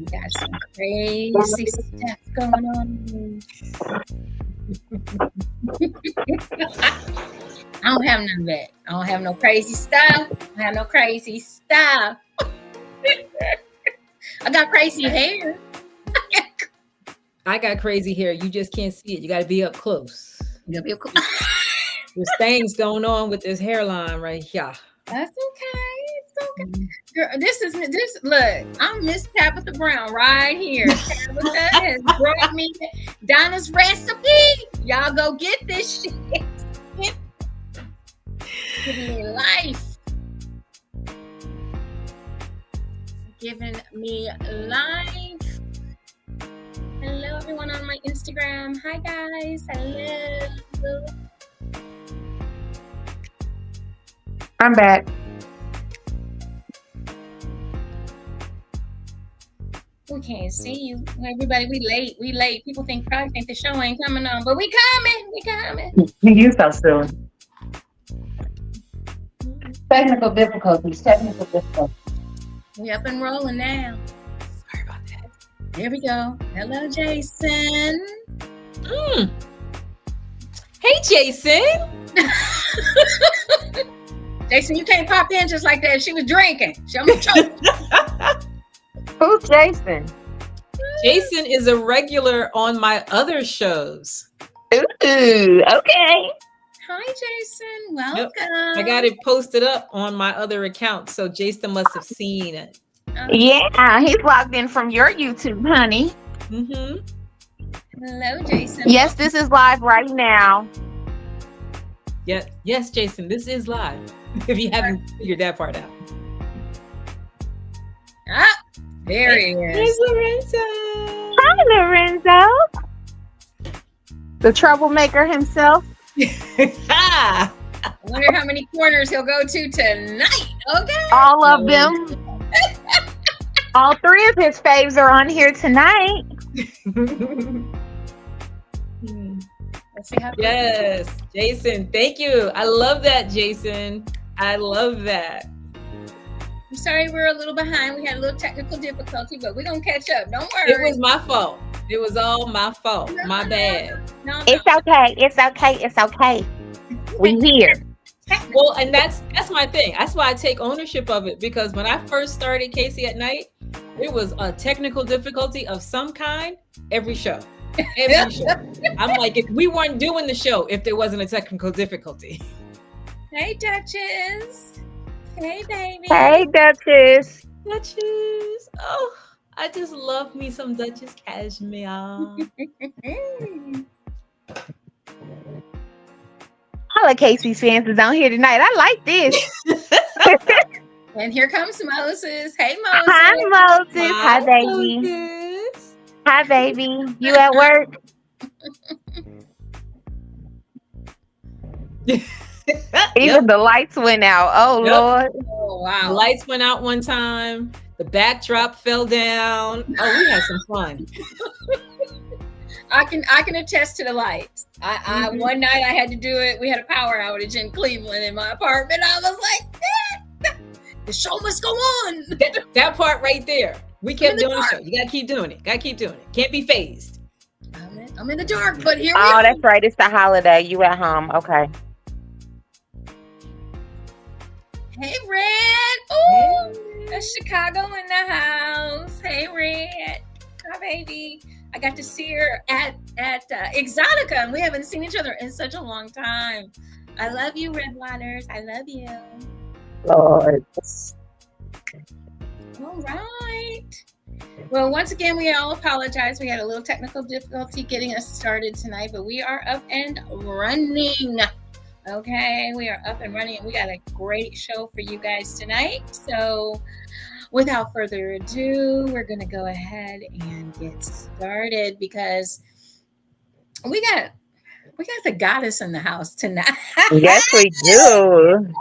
We got some crazy stuff going on. I don't have none of that. I don't have no crazy stuff. I have no crazy stuff. I got crazy hair. I got crazy hair. You just can't see it. You got to be up close. There's things going on with this hairline right here. That's okay. It's okay. Girl, this. Look, I'm Miss Tabitha Brown right here. Tabitha has brought me Donna's recipe. Y'all go get this shit. Giving me life. Giving me life. Hello, everyone on my Instagram. Hi, guys. Hello. I'm back. We can't see you. Everybody, we late. We late. People probably think the show ain't coming on, but we coming. We coming. You so soon. Technical difficulties. We up and rolling now. Sorry about that. There we go. Hello, Jason. Hey, Jason. Jason, you can't pop in just like that. She was drinking. She almost choked. Who's Jason? Jason is a regular on my other shows. Ooh, okay. Hi, Jason. Welcome. Yep. I got it posted up on my other account, so Jason must have seen it. Yeah, he's logged in from your YouTube, honey. Hello, Jason. Yes, this is live right now. Yes, Jason, this is live. If you haven't figured that part out. Ah, there he is. There's Lorenzo. Hi, Lorenzo. The troublemaker himself. I wonder how many corners he'll go to tonight. Okay. All of them. All three of his faves are on here tonight. Let's see how. Yes, Jason. Thank you. I love that, Jason. I love that. I'm sorry we're a little behind. We had a little technical difficulty, but we're going to catch up. Don't worry. It was my fault. It was all my fault. My bad. No. It's okay. It's okay. It's okay. We here. Well, and that's my thing. That's why I take ownership of it, because when I first started Casey at Night, it was a technical difficulty of some kind every show. Every show. I'm like, if we weren't doing the show, if there wasn't a technical difficulty. Hey, Duchess. Hey, baby. Hey, Duchess. Duchess. Oh, I just love me some Duchess cashmere. All of Casey's fans is on here tonight. I like this. And here comes Moses. Hey, Moses. Hi, Moses. Hi, baby. Moses. Hi, baby. You at work? Even the lights went out. Oh, Yep. Lord. Oh, wow. The lights went out one time. The backdrop fell down. Oh, we had some fun. I can attest to the lights. I one night I had to do it. We had a power outage in Cleveland in my apartment. I was like, the show must go on. That part right there. We kept doing the show. You gotta keep doing it. Can't be phased. I'm in the dark, but here we Oh, are. that's right. It's the holiday. You at home. Okay. Hey, Red. Oh, that's Chicago in the house. Hey, Red. Hi, baby. I got to see her at Exotica, and we haven't seen each other in such a long time. I love you, Red Waters. I love you. Lord. All right. Well, once again, we all apologize. We had a little technical difficulty getting us started tonight, but we are up and running. Okay, we are up and running, and we got a great show for you guys tonight. So without further ado, we're going to go ahead and get started because we got the goddess in the house tonight. Yes, we do.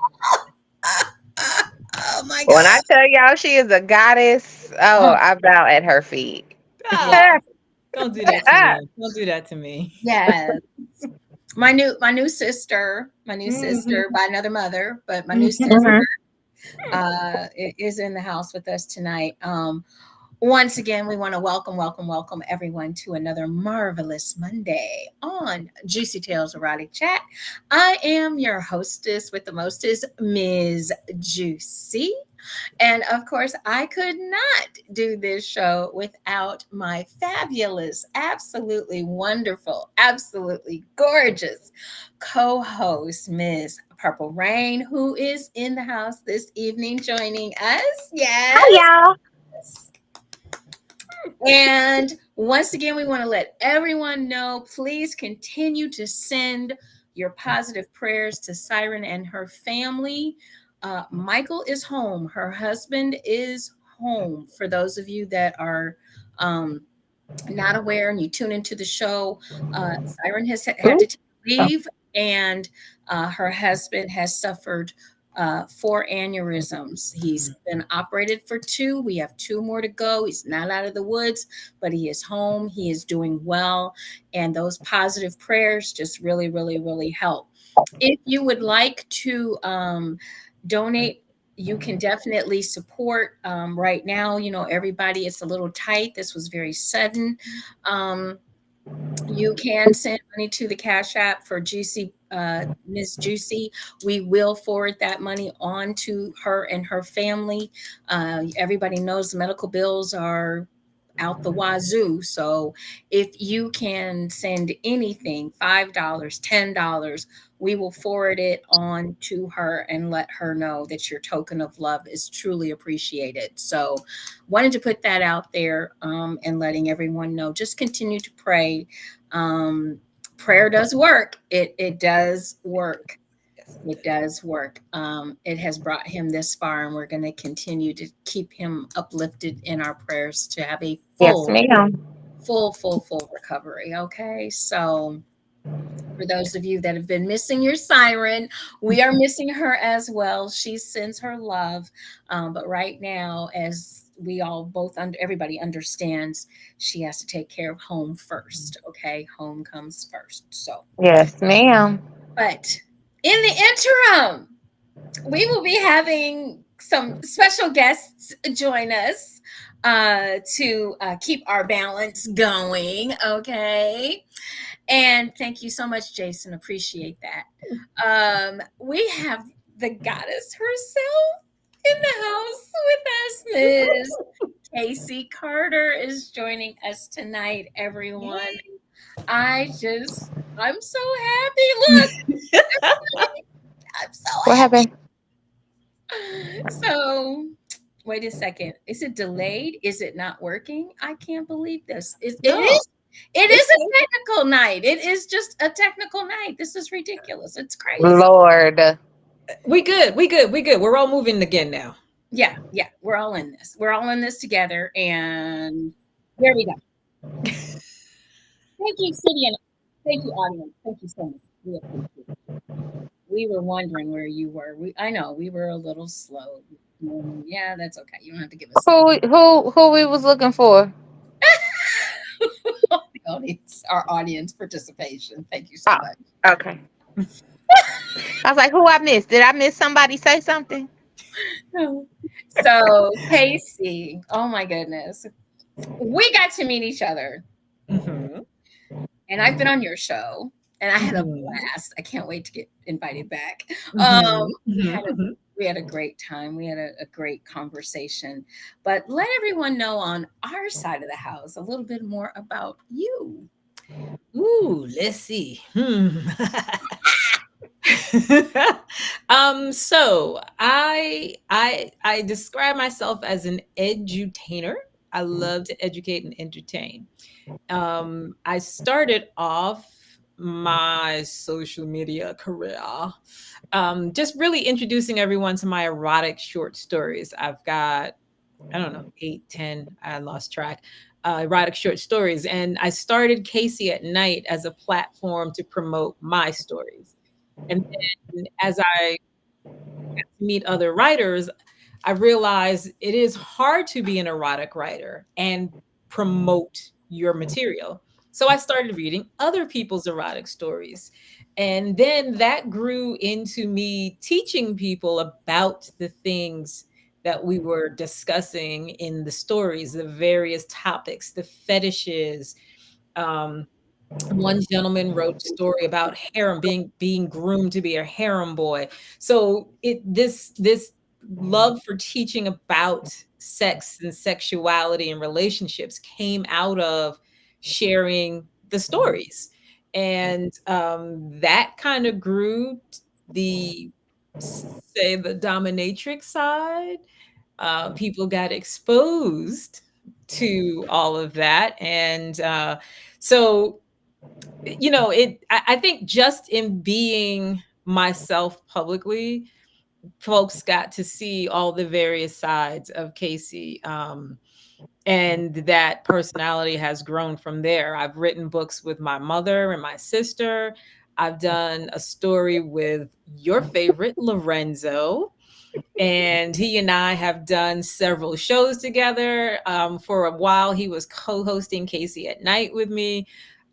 Oh my God. When I tell y'all she is a goddess, I bow at her feet. Oh, don't do that to me. Don't do that to me. Yes. My new sister by another mother, but my new sister is in the house with us tonight. Once again, we want to welcome everyone to another marvelous Monday on Juicy Tales Erotic Chat. I am your hostess with the mostest, Ms. JewCee. And of course, I could not do this show without my fabulous, absolutely wonderful, absolutely gorgeous co host, Ms. Purple Rain, who is in the house this evening joining us. Hi, Yes. y'all. And once again, we want to let everyone know, please continue to send your positive prayers to Siren and her family. Michael is home. Her husband is home. For those of you that are not aware and you tune into the show, Siren has had to leave, and her husband has suffered 4 aneurysms. He's been operated for 2. We have 2 more to go. He's not out of the woods, but he is home. He is doing well. And those positive prayers just really, really, really help. If you would like to donate, you can definitely support. Right now, everybody, it's a little tight. This was very sudden. You can send money to the Cash App for JewCee, Ms. JewCee. We will forward that money on to her and her family. Everybody knows the medical bills are out the wazoo. So if you can send anything, $5, $10, we will forward it on to her and let her know that your token of love is truly appreciated. So wanted to put that out there, and letting everyone know, just continue to pray. Prayer does work. It does work. It does work. It has brought him this far, and we're going to continue to keep him uplifted in our prayers to have a Yes, ma'am. full recovery. Okay. So for those of you that have been missing your Siren, we are missing her as well. She sends her love. But right now, as we all everybody understands, she has to take care of home first. Okay. Home comes first. So, Yes, ma'am. but in the interim, we will be having some special guests join us to keep our balance going. Okay. And thank you so much, Jason. Appreciate that. We have the goddess herself in the house with us. Ms. Casey Carter is joining us tonight, everyone. I'm so happy. Look, I'm so What happy. happened? So, wait a second. Is it delayed? Is it not working? I can't believe this. It is a technical night. It is just a technical night. This is ridiculous. It's crazy. Lord. We good. We're all moving again now. Yeah. We're all in this. We're all in this together. And there we go. Thank you, City, and thank you, audience. Thank you so much. We appreciate it. We were wondering where you were. I know we were a little slow. Yeah, that's okay. You don't have to give us Who we was looking for? our audience participation. Thank you so much. Okay. I was like, who I missed? Did I miss somebody say something? So, Casey, oh my goodness. We got to meet each other. Mm-hmm. And I've been on your show, and I had a blast. I can't wait to get invited back. We had a great time. We had a great conversation. But let everyone know on our side of the house a little bit more about you. Ooh, let's see. So I describe myself as an edutainer. I love to educate and entertain. I started off my social media career just really introducing everyone to my erotic short stories. I've got, I don't know, 8, 10, I lost track, erotic short stories. And I started Casey at Night as a platform to promote my stories. And then as I got to meet other writers, I realized it is hard to be an erotic writer and promote your material. So I started reading other people's erotic stories. And then that grew into me teaching people about the things that we were discussing in the stories, the various topics, the fetishes. One gentleman wrote a story about harem being groomed to be a harem boy. So this love for teaching about sex and sexuality and relationships came out of sharing the stories, and that kind of grew the say the dominatrix side. People got exposed to all of that, and so I think just in being myself publicly, folks got to see all the various sides of Casey. And that personality has grown from there. I've written books with my mother and my sister. I've done a story with your favorite, Lorenzo. And he and I have done several shows together. For a while, he was co hosting Casey at Night with me.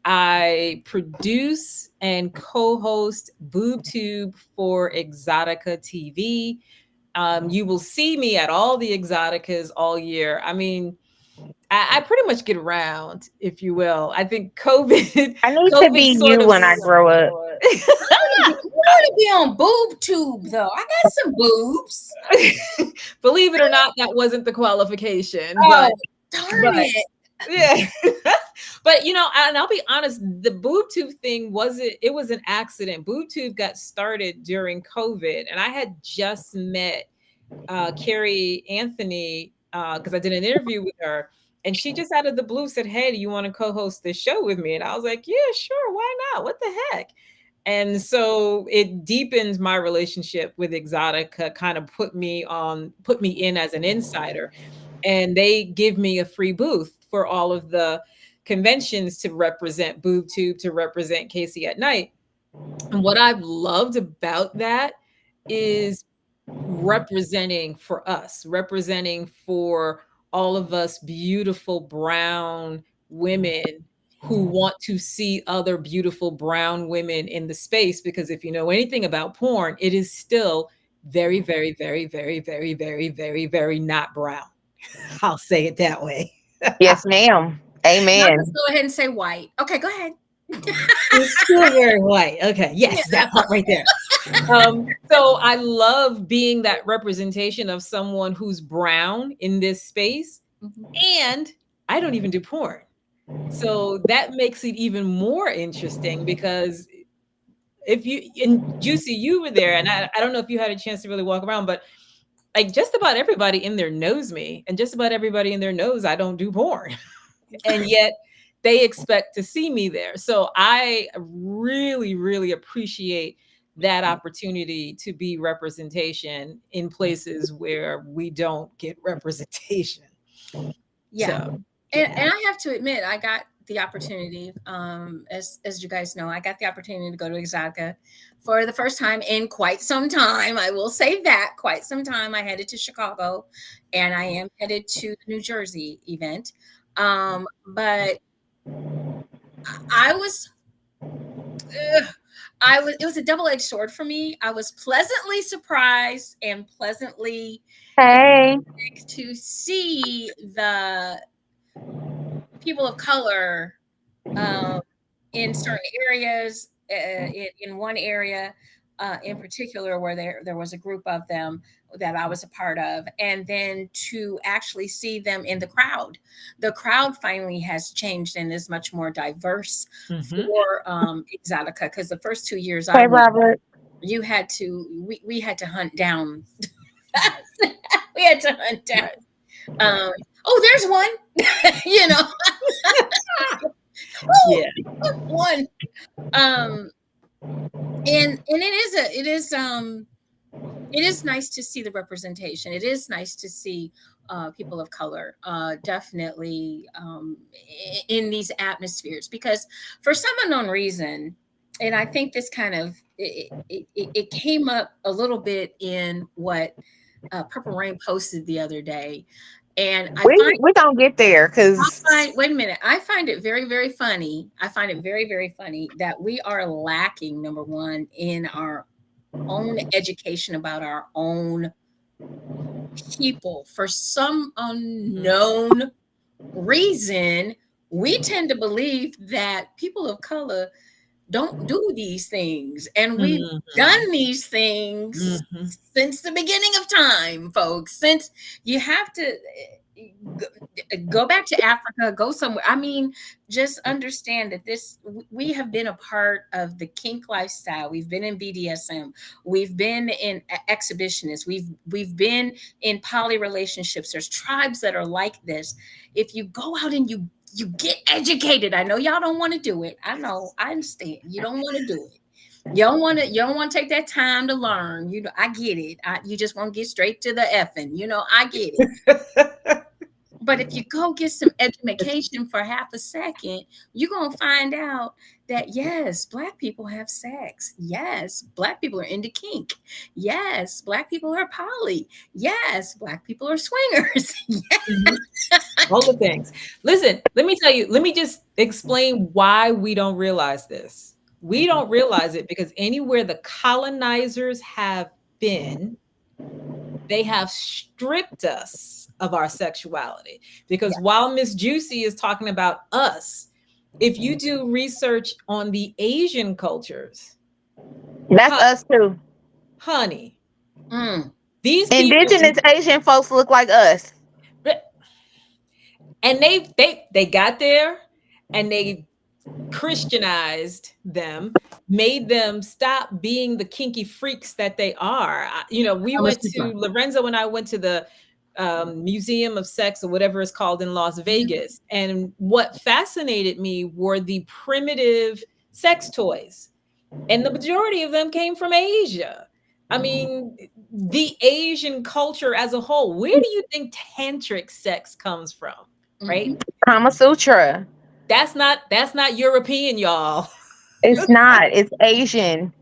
I produce and co-host BoobTube for Exotica TV. You will see me at all the Exoticas all year. I mean, I pretty much get around, if you will. I think COVID, I need to COVID be sort you of. when I grow up. I want to be on boob tube though. I got some boobs. Believe it or not, that wasn't the qualification, Oh, darn but it. yeah. But and I'll be honest, the boob tube thing it was an accident. Boob tube got started during COVID, and I had just met Carrie Anthony because I did an interview with her, and she just out of the blue said, "Hey, do you want to co-host this show with me?" And I was like, "Yeah, sure, why not? What the heck?" And so it deepened my relationship with Exotica, kind of put me in as an insider. And they give me a free booth for all of the conventions to represent BoobTube, to represent Casey at Night. And what I've loved about that is representing for us, representing for all of us beautiful brown women who want to see other beautiful brown women in the space. Because if you know anything about porn, it is still very, very, very, very, very, very, very, very not brown. I'll say it that way. Yes, ma'am. Amen. Let's go ahead and say white. Okay, go ahead. It's still very white. Okay. Yes, that part right there. So I love being that representation of someone who's brown in this space. And I don't even do porn. So that makes it even more interesting because and JewCee, you were there, and I don't know if you had a chance to really walk around, but like just about everybody in there knows me, and just about everybody in there knows I don't do porn. And yet they expect to see me there. So I really, really appreciate that opportunity to be representation in places where we don't get representation. Yeah. So, And I have to admit, I got the opportunity, as you guys know, I got the opportunity to go to Exotica for the first time in quite some time. I will say that, quite some time. I headed to Chicago, and I am headed to the New Jersey event. But I was, it was a double-edged sword for me. I was pleasantly surprised and pleasantly to see the people of color in certain areas. In one area in particular, where there was a group of them that I was a part of, and then to actually see them in the crowd. The crowd finally has changed and is much more diverse for Exotica, because the first 2 years I went, we had to hunt down. We had to hunt down. Oh, there's one. Yeah, one. And it is nice to see the representation. It is nice to see people of color definitely in these atmospheres, because for some unknown reason, and I think this kind of it came up a little bit in what Purple Rain posted the other day. And we don't get there because wait a minute. I find it very, very funny. I find it very, very funny that we are lacking, number one, in our own education about our own people, for some unknown reason, we tend to believe that people of color don't do these things. And we've done these things since the beginning of time, folks. Since you have to go back to Africa, go somewhere. I mean, just understand that we have been a part of the kink lifestyle. We've been in BDSM. We've been in exhibitionists. We've been in poly relationships. There's tribes that are like this. If you go out and you get educated, I know y'all don't want to do it. I know, I understand. You don't want to do it. You don't want to take that time to learn. You know, I get it. You just want to get straight to the effing. You know, I get it. But if you go get some education for half a second, you're going to find out that, yes, Black people have sex. Yes, Black people are into kink. Yes, Black people are poly. Yes, Black people are swingers. Yes. All the things. Listen, let me just explain why we don't realize this. We don't realize it because anywhere the colonizers have been, they have stripped us of our sexuality. Because while Miss JewCee is talking about us, if you do research on the Asian cultures, that's us too, honey. These indigenous Asian folks look like us, and they got there and they Christianized them, made them stop being the kinky freaks that they are. You know, Lorenzo and I went to the Museum of Sex or whatever it's called in Las Vegas. And what fascinated me were the primitive sex toys. And the majority of them came from Asia. I mean, the Asian culture as a whole, where do you think tantric sex comes from? Right? Kama Sutra. That's not European, y'all. It's not. It's Asian.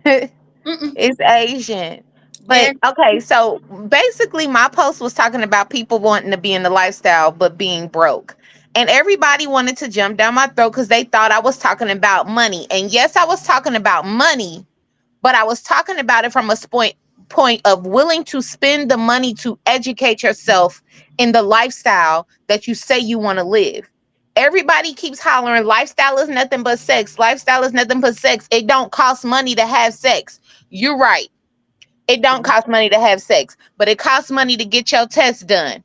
It's Asian. But okay, so basically my post was talking about people wanting to be in the lifestyle but being broke. And everybody wanted to jump down my throat because they thought I was talking about money. And yes, I was talking about money, but I was talking about it from a point of willing to spend the money to educate yourself in the lifestyle that you say you want to live. Everybody keeps hollering, lifestyle is nothing but sex. Lifestyle is nothing but sex. It don't cost money to have sex. You're right. It don't cost money to have sex, but it costs money to get your test done.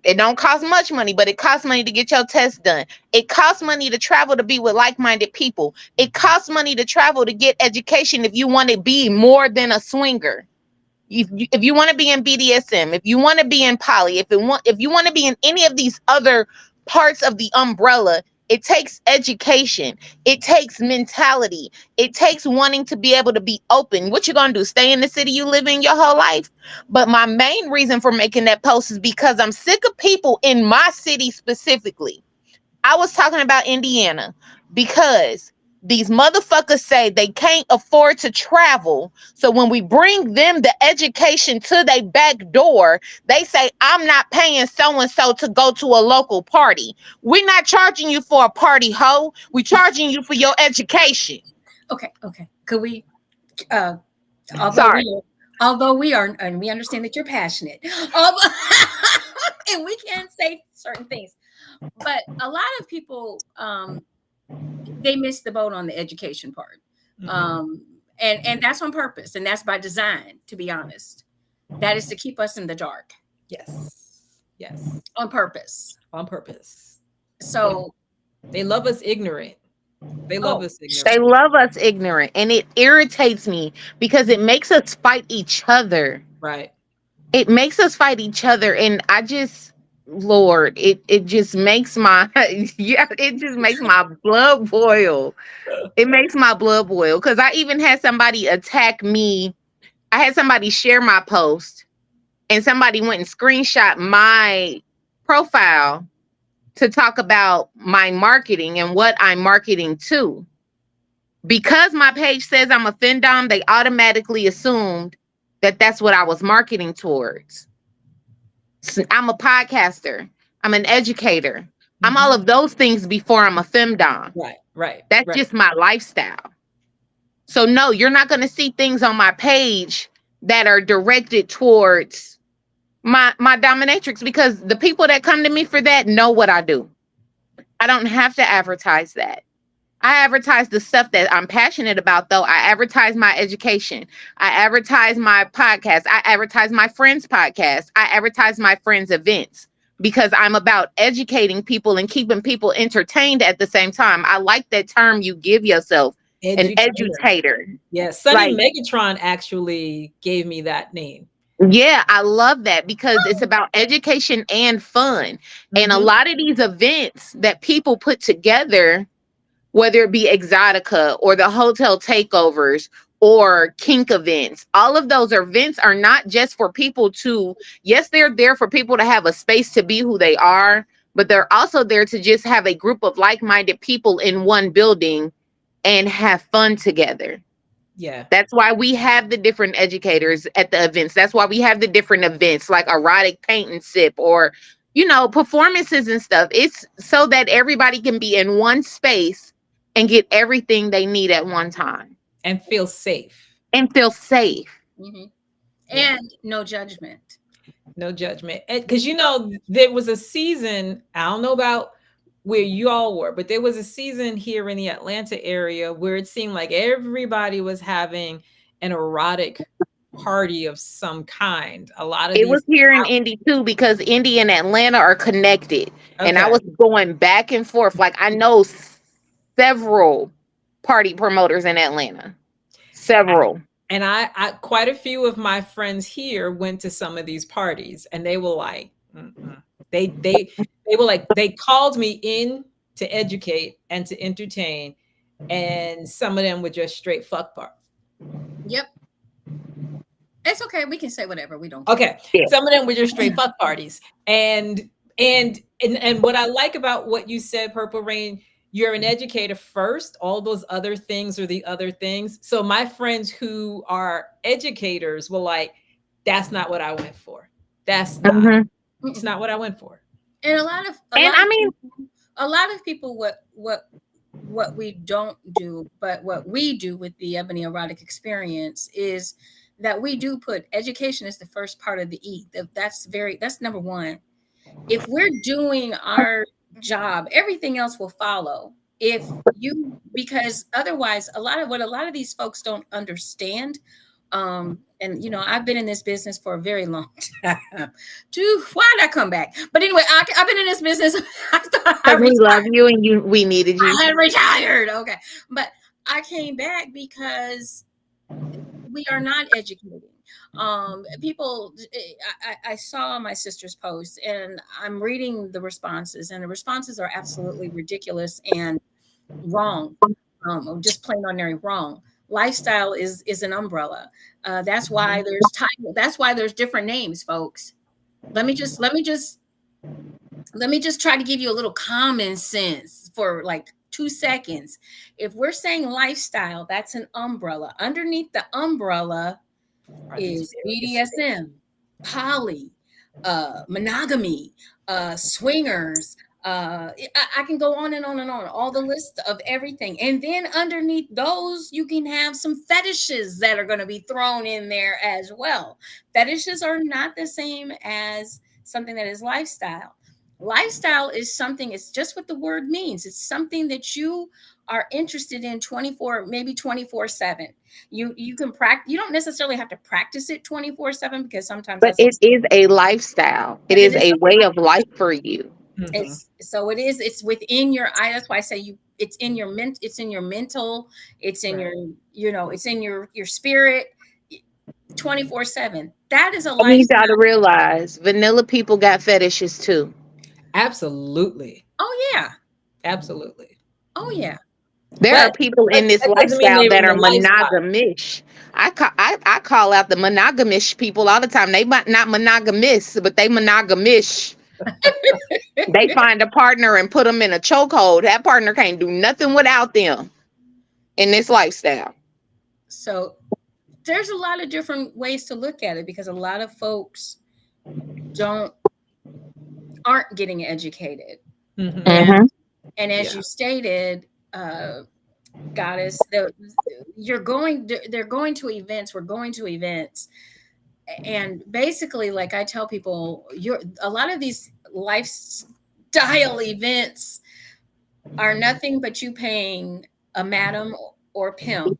It don't cost much money, but it costs money to get your test done. It costs money to travel to be with like-minded people. It costs money to travel to get education if you want to be more than a swinger. If you want to be in BDSM, if you want to be in poly, if you want to be in any of these other parts of the umbrella, it takes education. It takes mentality. It takes wanting to be able to be open. What you gonna do? Stay in the city you live in your whole life? But my main reason for making that post is because I'm sick of people in my city specifically. I was talking about Indiana because these motherfuckers say they can't afford to travel. So when we bring them the education to their back door, they say, I'm not paying so-and-so to go to a local party. We're not charging you for a party, ho. We're charging you for your education. Okay. Could we, although we are, and we understand that you're passionate, and we can say certain things, but a lot of people, they missed the boat on the education part. And that's on purpose. And that's by design, to be honest. That is to keep us in the dark. Yes. On purpose. So they love us ignorant. They love us ignorant. And it irritates me because it makes us fight each other. Right. It makes us fight each other. And I just, Lord, it just makes my it just makes my blood boil. It makes my blood boil because I even had somebody attack me. I had somebody share my post and somebody went and screenshot my profile to talk about my marketing and what I'm marketing to. Because my page says I'm a findom, they automatically assumed that that's what I was marketing towards. I'm a podcaster. I'm an educator. I'm all of those things before I'm a femdom. Right. That's just my lifestyle. So no, you're not going to see things on my page that are directed towards my dominatrix, because the people that come to me for that know what I do. I don't have to advertise that. I advertise the stuff that I'm passionate about, though. I advertise my education. I advertise my podcast. I advertise my friends' podcast. I advertise my friends' events because I'm about educating people and keeping people entertained at the same time. I like that term you give yourself, an educator. Yeah, Sonny Megatron actually gave me that name. Yeah, I love that because it's about education and fun. And a lot of these events that people put together, whether it be Exotica or the hotel takeovers or kink events, all of those events are not just for people to, yes, they're there for people to have a space to be who they are, but they're also there to just have a group of like-minded people in one building and have fun together. Yeah. That's why we have the different educators at the events. That's why we have the different events like erotic paint and sip or, performances and stuff. It's so that everybody can be in one space and get everything they need at one time. And feel safe. Mm-hmm. And no judgment. No judgment. Because, there was a season, I don't know about where you all were, but there was a season here in the Atlanta area where it seemed like everybody was having an erotic party of some kind. A lot of it was here in Indy too, because Indy and Atlanta are connected. Okay. And I was going back and forth. Like I know several party promoters in Atlanta. Several. And I quite a few of my friends here went to some of these parties and they were like, they were like, they called me in to educate and to entertain. And some of them were just straight fuck part. Yep. It's okay. We can say whatever. We don't care. Okay. Yeah. Some of them were just straight fuck parties. And what I like about what you said, Purple Rain, you're an educator first. All those other things are the other things. So my friends who are educators were like, that's not what I went for. That's not, it's not what I went for. And a lot of people, what we don't do, but what we do with the Ebony Erotic Experience is that we do put education as the first part of the E. That's number one. If we're doing our job, everything else will follow. Because otherwise, a lot of these folks don't understand. And I've been in this business for a very long time. Why did I come back? But anyway, I've been in this business. We love you and we needed you. I had retired. Okay. But I came back because we are not educating. People, I saw my sister's post and I'm reading the responses, and the responses are absolutely ridiculous and wrong. Just plain ordinary wrong. Lifestyle is an umbrella. That's why there's time. That's why there's different names, folks. Let me just try to give you a little common sense for like 2 seconds. If we're saying lifestyle, that's an umbrella. Underneath the umbrella is BDSM, poly, monogamy, swingers. I can go on and on and on, all the list of everything. And then underneath those, you can have some fetishes that are going to be thrown in there as well. Fetishes are not the same as something that is lifestyle. Lifestyle is something, it's just what the word means. It's something that you are interested in 24/7. You can practice. You don't necessarily have to practice it 24/7 because sometimes. But it is a lifestyle. It is a way of life for you. It's within your eye. That's why I say it's in your it's in your mental, it's in it's in your spirit 24/7. That is a lifestyle. You got to realize vanilla people got fetishes too. Absolutely. Oh yeah. Absolutely. Oh yeah. There are people in this lifestyle that are monogamish. I call out the monogamish people all the time. They might not monogamous, but they monogamish. They find a partner and put them in a chokehold. That partner can't do nothing without them in this lifestyle. So there's a lot of different ways to look at it because a lot of folks aren't getting educated. And as you stated, Goddess, they're going to events. We're going to events. And basically, like I tell people, a lot of these lifestyle events are nothing but you paying a madam or pimp.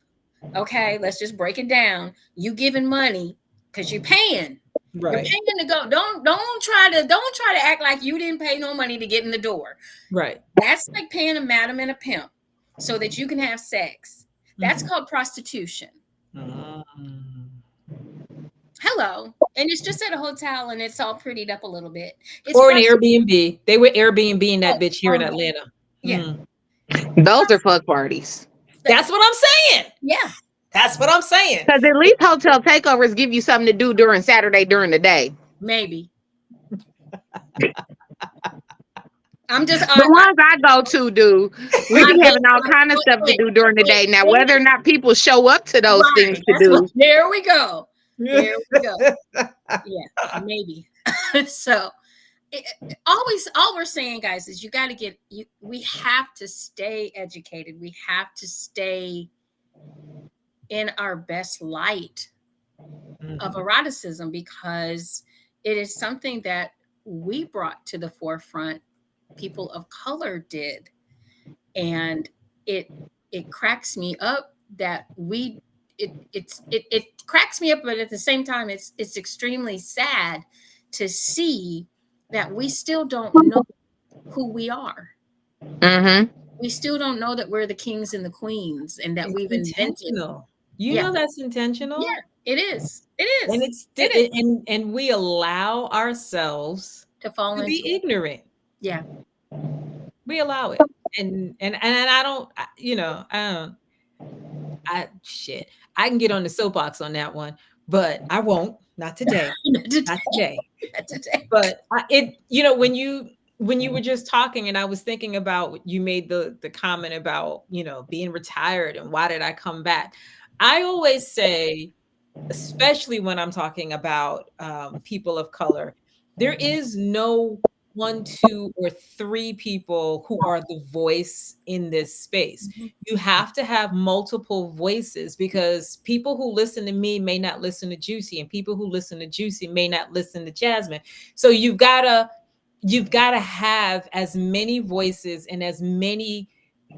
Okay, let's just break it down. You giving money because you're paying. Right. You're paying to go. Don't try to act like you didn't pay no money to get in the door. Right. That's like paying a madam and a pimp so that you can have sex. That's called prostitution. Hello. And it's just at a hotel and it's all prettied up a little bit. It's or an Airbnb. They were Airbnb-ing that bitch here in Atlanta. Yeah. Those are fuck parties. That's what I'm saying. Yeah. That's what I'm saying. Because at least hotel takeovers give you something to do during Saturday during the day. Maybe. I'm just the ones I go to do. We be having all kind of stuff to do during the day. Now, whether or not people show up to those things to do. There we go. There we go. Yeah, maybe. So all we're saying, guys, is we have to stay educated. We have to stay in our best light of eroticism, because it is something that we brought to the forefront. People of color did. And it cracks me up that it cracks me up, but at the same time, it's extremely sad to see that we still don't know who we are. We still don't know that we're the kings and the queens, and that we've invented. You know that's intentional. Yeah, it is. It is. And and we allow ourselves to fall into be ignorant. Yeah. We allow it. And I don't, I can get on the soapbox on that one, but I won't. Not today. Not today. But when you were just talking, and I was thinking about, you made the comment about, being retired and why did I come back? I always say, especially when I'm talking about people of color, there is no 1, 2, or 3 people who are the voice in this space. You have to have multiple voices, because people who listen to me may not listen to JewCee, and people who listen to JewCee may not listen to Jasmine. So you've got to have as many voices and as many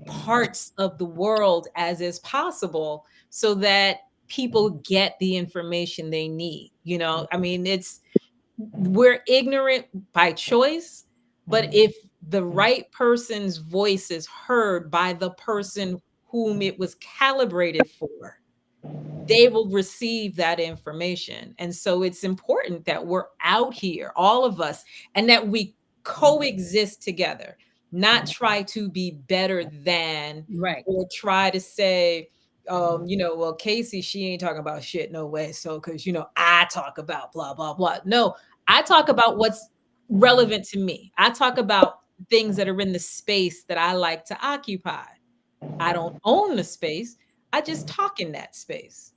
parts of the world as is possible, so that people get the information they need. I mean, we're ignorant by choice, but if the right person's voice is heard by the person whom it was calibrated for, they will receive that information. And so it's important that we're out here, all of us, and that we coexist together, not try to be better than, or try to say, well, Casey, she ain't talking about shit, no way. So, because, I talk about blah, blah, blah. No, I talk about what's relevant to me. I talk about things that are in the space that I like to occupy. I don't own the space. I just talk in that space.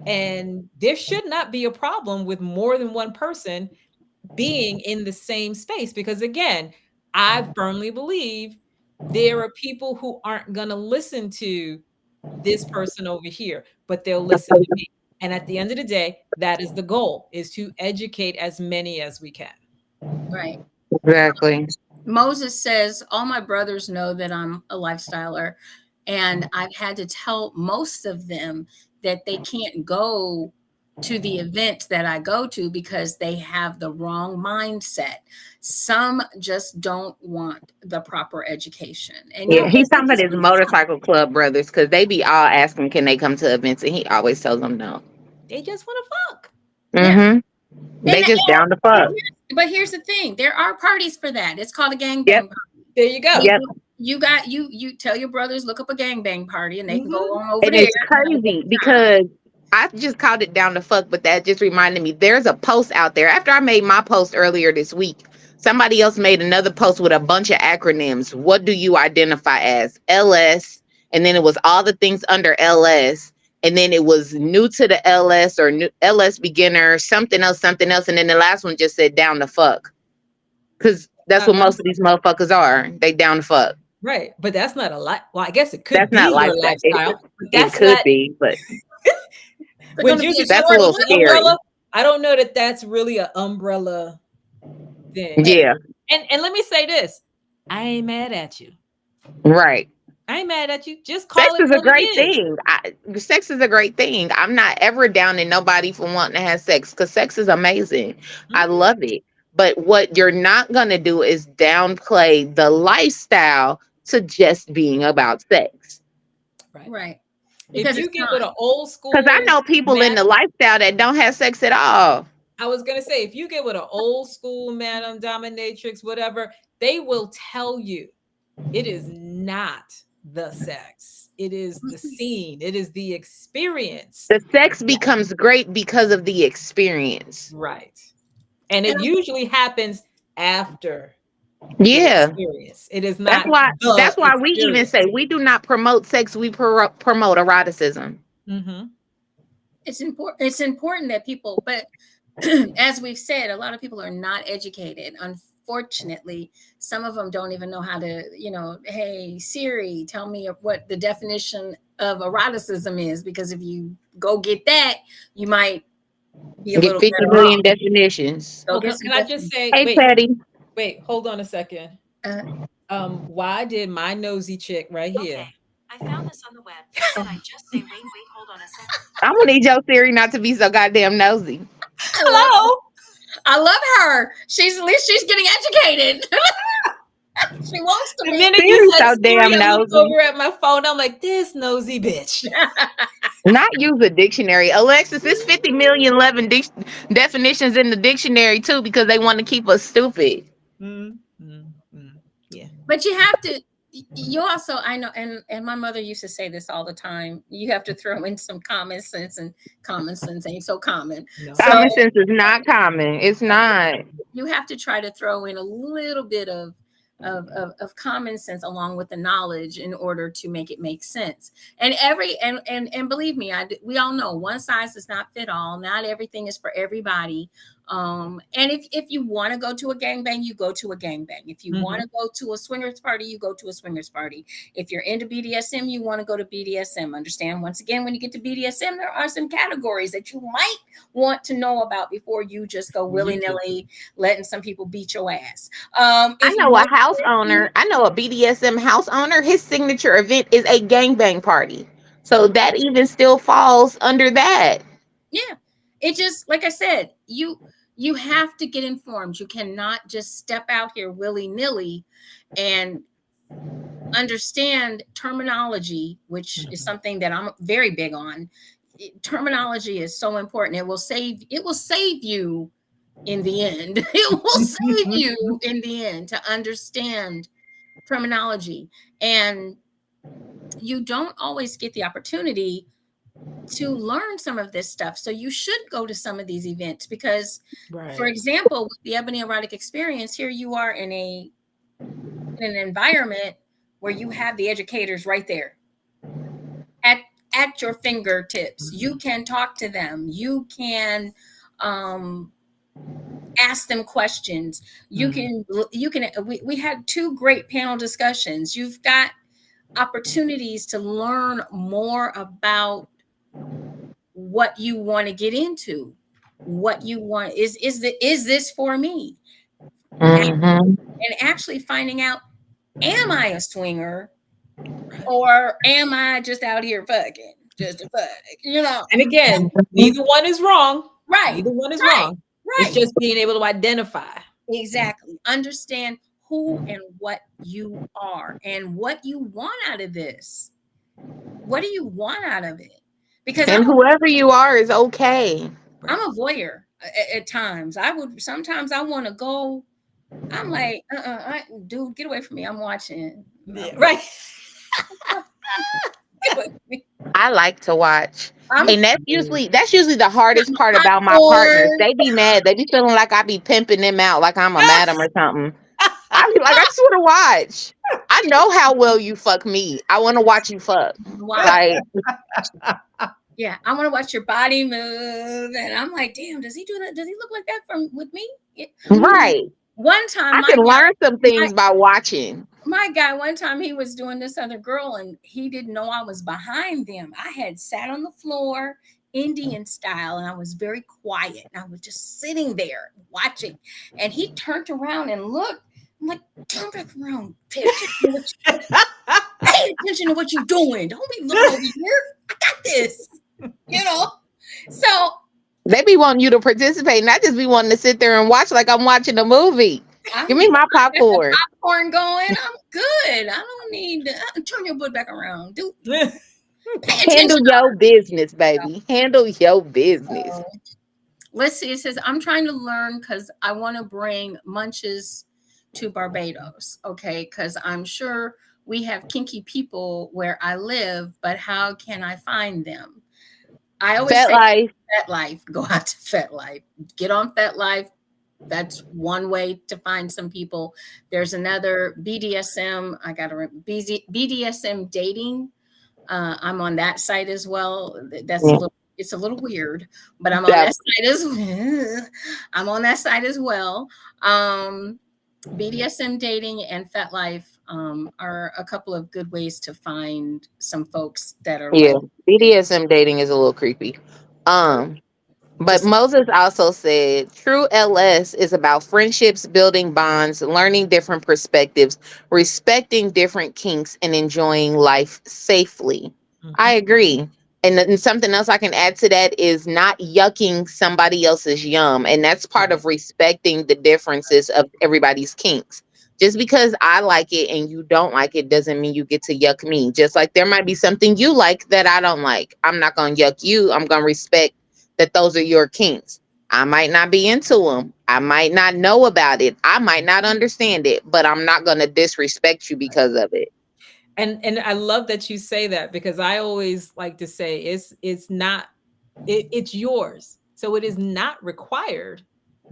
And there should not be a problem with more than one person being in the same space, because, again, I firmly believe there are people who aren't going to listen to this person over here, but they'll listen to me. And at the end of the day, that is the goal, is to educate as many as we can. Right. Exactly. Moses says, all my brothers know that I'm a lifestyler, and I've had to tell most of them that they can't go to the events that I go to because they have the wrong mindset. Some just don't want the proper education. And he's talking about his motorcycle club brothers, because they be all asking, can they come to events? And he always tells them no. They just want to fuck. They just down to fuck. But here's the thing. There are parties for that. It's called a gangbang party. There you go. You tell your brothers, look up a gangbang party, and they can go on over and there. It's crazy because I just called it down to fuck, but that just reminded me, there's a post out there. After I made my post earlier this week, somebody else made another post with a bunch of acronyms. What do you identify as? LS, and then it was all the things under LS, and then it was new to the LS or new LS beginner, something else, and then the last one just said down to fuck. Because that's what most of these motherfuckers are. They down to fuck. Right, but that's not a lot. Well, I guess it could that's be not like lifestyle. It could be, but that's a little scary. umbrella, I don't know that that's really an umbrella thing. Yeah. And let me say this. I ain't mad at you. Right. I ain't mad at you. Just Sex call it is a what it great is. thing. Sex is a great thing. I'm not ever downing nobody for wanting to have sex because sex is amazing. I Mhm. love it. But what you're not going to do is downplay the lifestyle to just being about sex. Right. Right. If Because you it's get with not. an old Because I school know people in the madam, lifestyle that don't have sex at all. I was gonna say, if you get with an old school madam, dominatrix, whatever, they will tell you it is not the sex. It is the scene. It is the experience. The sex becomes great because of the experience. Right. And And it usually happens after the Yeah. experience. It is That's not why the that's why we even say experience. we do not promote sex, we promote eroticism. Mm-hmm. it's important. It's important that people, but as we've said, a lot of people are not educated. Unfortunately, some of them don't even know how to, hey Siri, tell me what the definition of eroticism is, because if you go get that, you might be a Get little 50 better off. million definitions. Go Oh, get can some I just definition. say, Hey Patty. hold on a second. Uh, Why did my nosy chick right here? Okay, I found this on the web. Can I just say, wait, hold on a second. I'm gonna need your theory not to be so goddamn nosy. Hello. I love her. At least she's getting educated. She wants to The be. minute you Siri's said so Siri, damn I looked nosy. over at my phone. I'm like, this nosy bitch. Not use a dictionary. Alexis, it's 50 million 11 definitions in the dictionary too because they want to keep us stupid. Yeah. But you have to. You also, I know, and my mother used to say this all the time. You have to throw in some common sense, and common sense ain't so common. No. So Common sense is not common. It's not. you have to try to throw in a little bit of common sense along with the knowledge in order to make it make sense. And believe me, we all know one size does not fit all. Not everything is for everybody. And if you want to go to a gangbang, you go to a gangbang. If you want to go to a swingers party, you go to a swingers party. If you're into BDSM, you want to go to BDSM. Understand, once again, when you get to BDSM, there are some categories that you might want to know about before you just go willy-nilly letting some people beat your ass. I If you know a want house owner. I know a BDSM house owner. His signature event is a gangbang party. So that even still falls under that. yeah, it just, like I said, you have to get informed. You cannot just step out here willy-nilly and understand terminology, which is something that I'm very big on. Terminology is so important. It will save you in the end. It will save you in the end to understand terminology. And you don't always get the opportunity to learn some of this stuff. So you should go to some of these events because, for example, with the Ebony Erotic Experience, here you are in an environment where you have the educators right there at your fingertips. You can talk to them. You can ask them questions. We had 2 great panel discussions. You've got opportunities to learn more about what you want to get into, what you want. Is this for me? Mm-hmm. And actually finding out, am I a swinger or am I just out here fucking just a fuck, And again, neither one is wrong. right, Neither one is right, wrong. right. It's just being able to identify. Exactly. Understand who and what you are and what you want out of this. What do you want out of it? Because And whoever you are is okay. I'm a voyeur at times. Sometimes I want to go. I'm like, dude, get away from me. I'm watching. Right. I like to watch. And that's usually the hardest part I'm about my partners. They be mad. They be feeling like I be pimping them out like I'm a madam or something. I be like, I just want to watch. I know how well you fuck me. I want to watch you fuck. Wow. Like, yeah, I want to watch your body move. And I'm like, damn, does he do that? Does he look like that with me? Yeah. Right. One time I can learn some things by watching. My guy, one time he was doing this other girl and he didn't know I was behind them. I had sat on the floor Indian style, and I was very quiet, and I was just sitting there watching. And he turned around and looked. I'm like, turn back around, pay attention to what you're doing. Don't be looking over here. I got this, you know. So They be wanting you to participate, not just be wanting to sit there and watch like I'm watching a movie. Give me my popcorn. Popcorn going. I'm good. I don't need to turn your butt back around. Do Handle your business, baby. Handle your business. Let's see. It says, I'm trying to learn because I want to bring munches to Barbados. Okay. Because I'm sure we have kinky people where I live, but how can I find them? I always say FetLife. Go out to FetLife. Get on FetLife. That's one way to find some people. There's another BDSM. I got to remember BDSM dating. I'm on that site as well. It's a little weird, but I'm on that site I'm on that site as well. BDSM dating and FetLife are a couple of good ways to find some folks that are BDSM dating is a little creepy. But Moses also said true LS is about friendships, building bonds, learning different perspectives, respecting different kinks, and enjoying life safely. I agree. And something else I can add to that is not yucking somebody else's yum. And that's part of respecting the differences of everybody's kinks. Just because I like it and you don't like it doesn't mean you get to yuck me. Just like there might be something you like that I don't like. I'm not going to yuck you. I'm going to respect that those are your kinks. I might not be into them. I might not know about it. I might not understand it, but I'm not going to disrespect you because of it. And I love that you say that, because I always like to say it's yours. So it is not required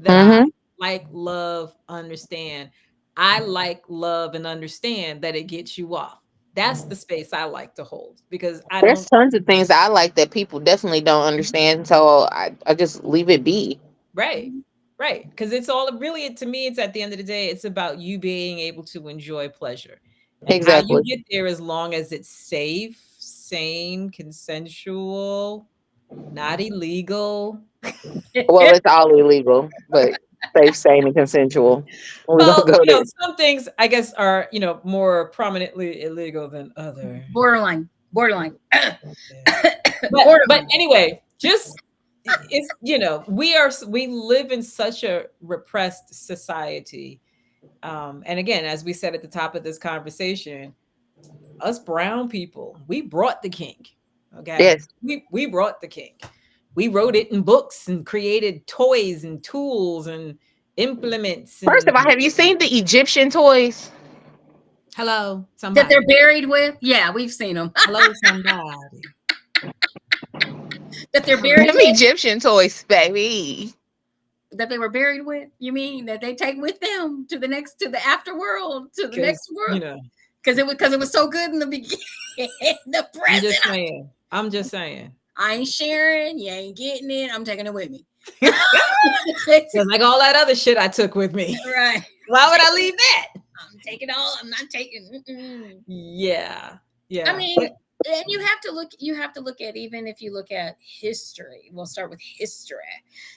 that I like, love, understand. I like, love, and understand that it gets you off. That's the space I like to hold, because there's tons of things I like that people definitely don't understand. So I just leave it be. Right. Because it's all really, to me, it's at the end of the day, it's about you being able to enjoy pleasure. And exactly. how you get there, as long as it's safe, sane, consensual, not illegal. Well, it's all illegal, but safe, sane, and consensual. Well, some things I guess are, more prominently illegal than others. Borderline. But anyway, just it's we live in such a repressed society. And again, as we said at the top of this conversation, us brown people, we brought the kink. Okay. Yes. We brought the kink. We wrote it in books and created toys and tools and implements. First of all, have you seen the Egyptian toys? Hello, somebody. That they're buried with? Yeah, we've seen them. Hello, somebody. That they're buried with? Egyptian toys, baby. That they were buried with? You mean that they take with them to the afterworld, to the next world? Because it was so good in the beginning. The present. I'm just saying. I ain't sharing. You ain't getting it. I'm taking it with me. Like all that other shit I took with me. Right. Why would I leave that? I'm taking all. I'm not taking. Yeah. I mean, and you have to look at, even if you look at history, we'll start with history.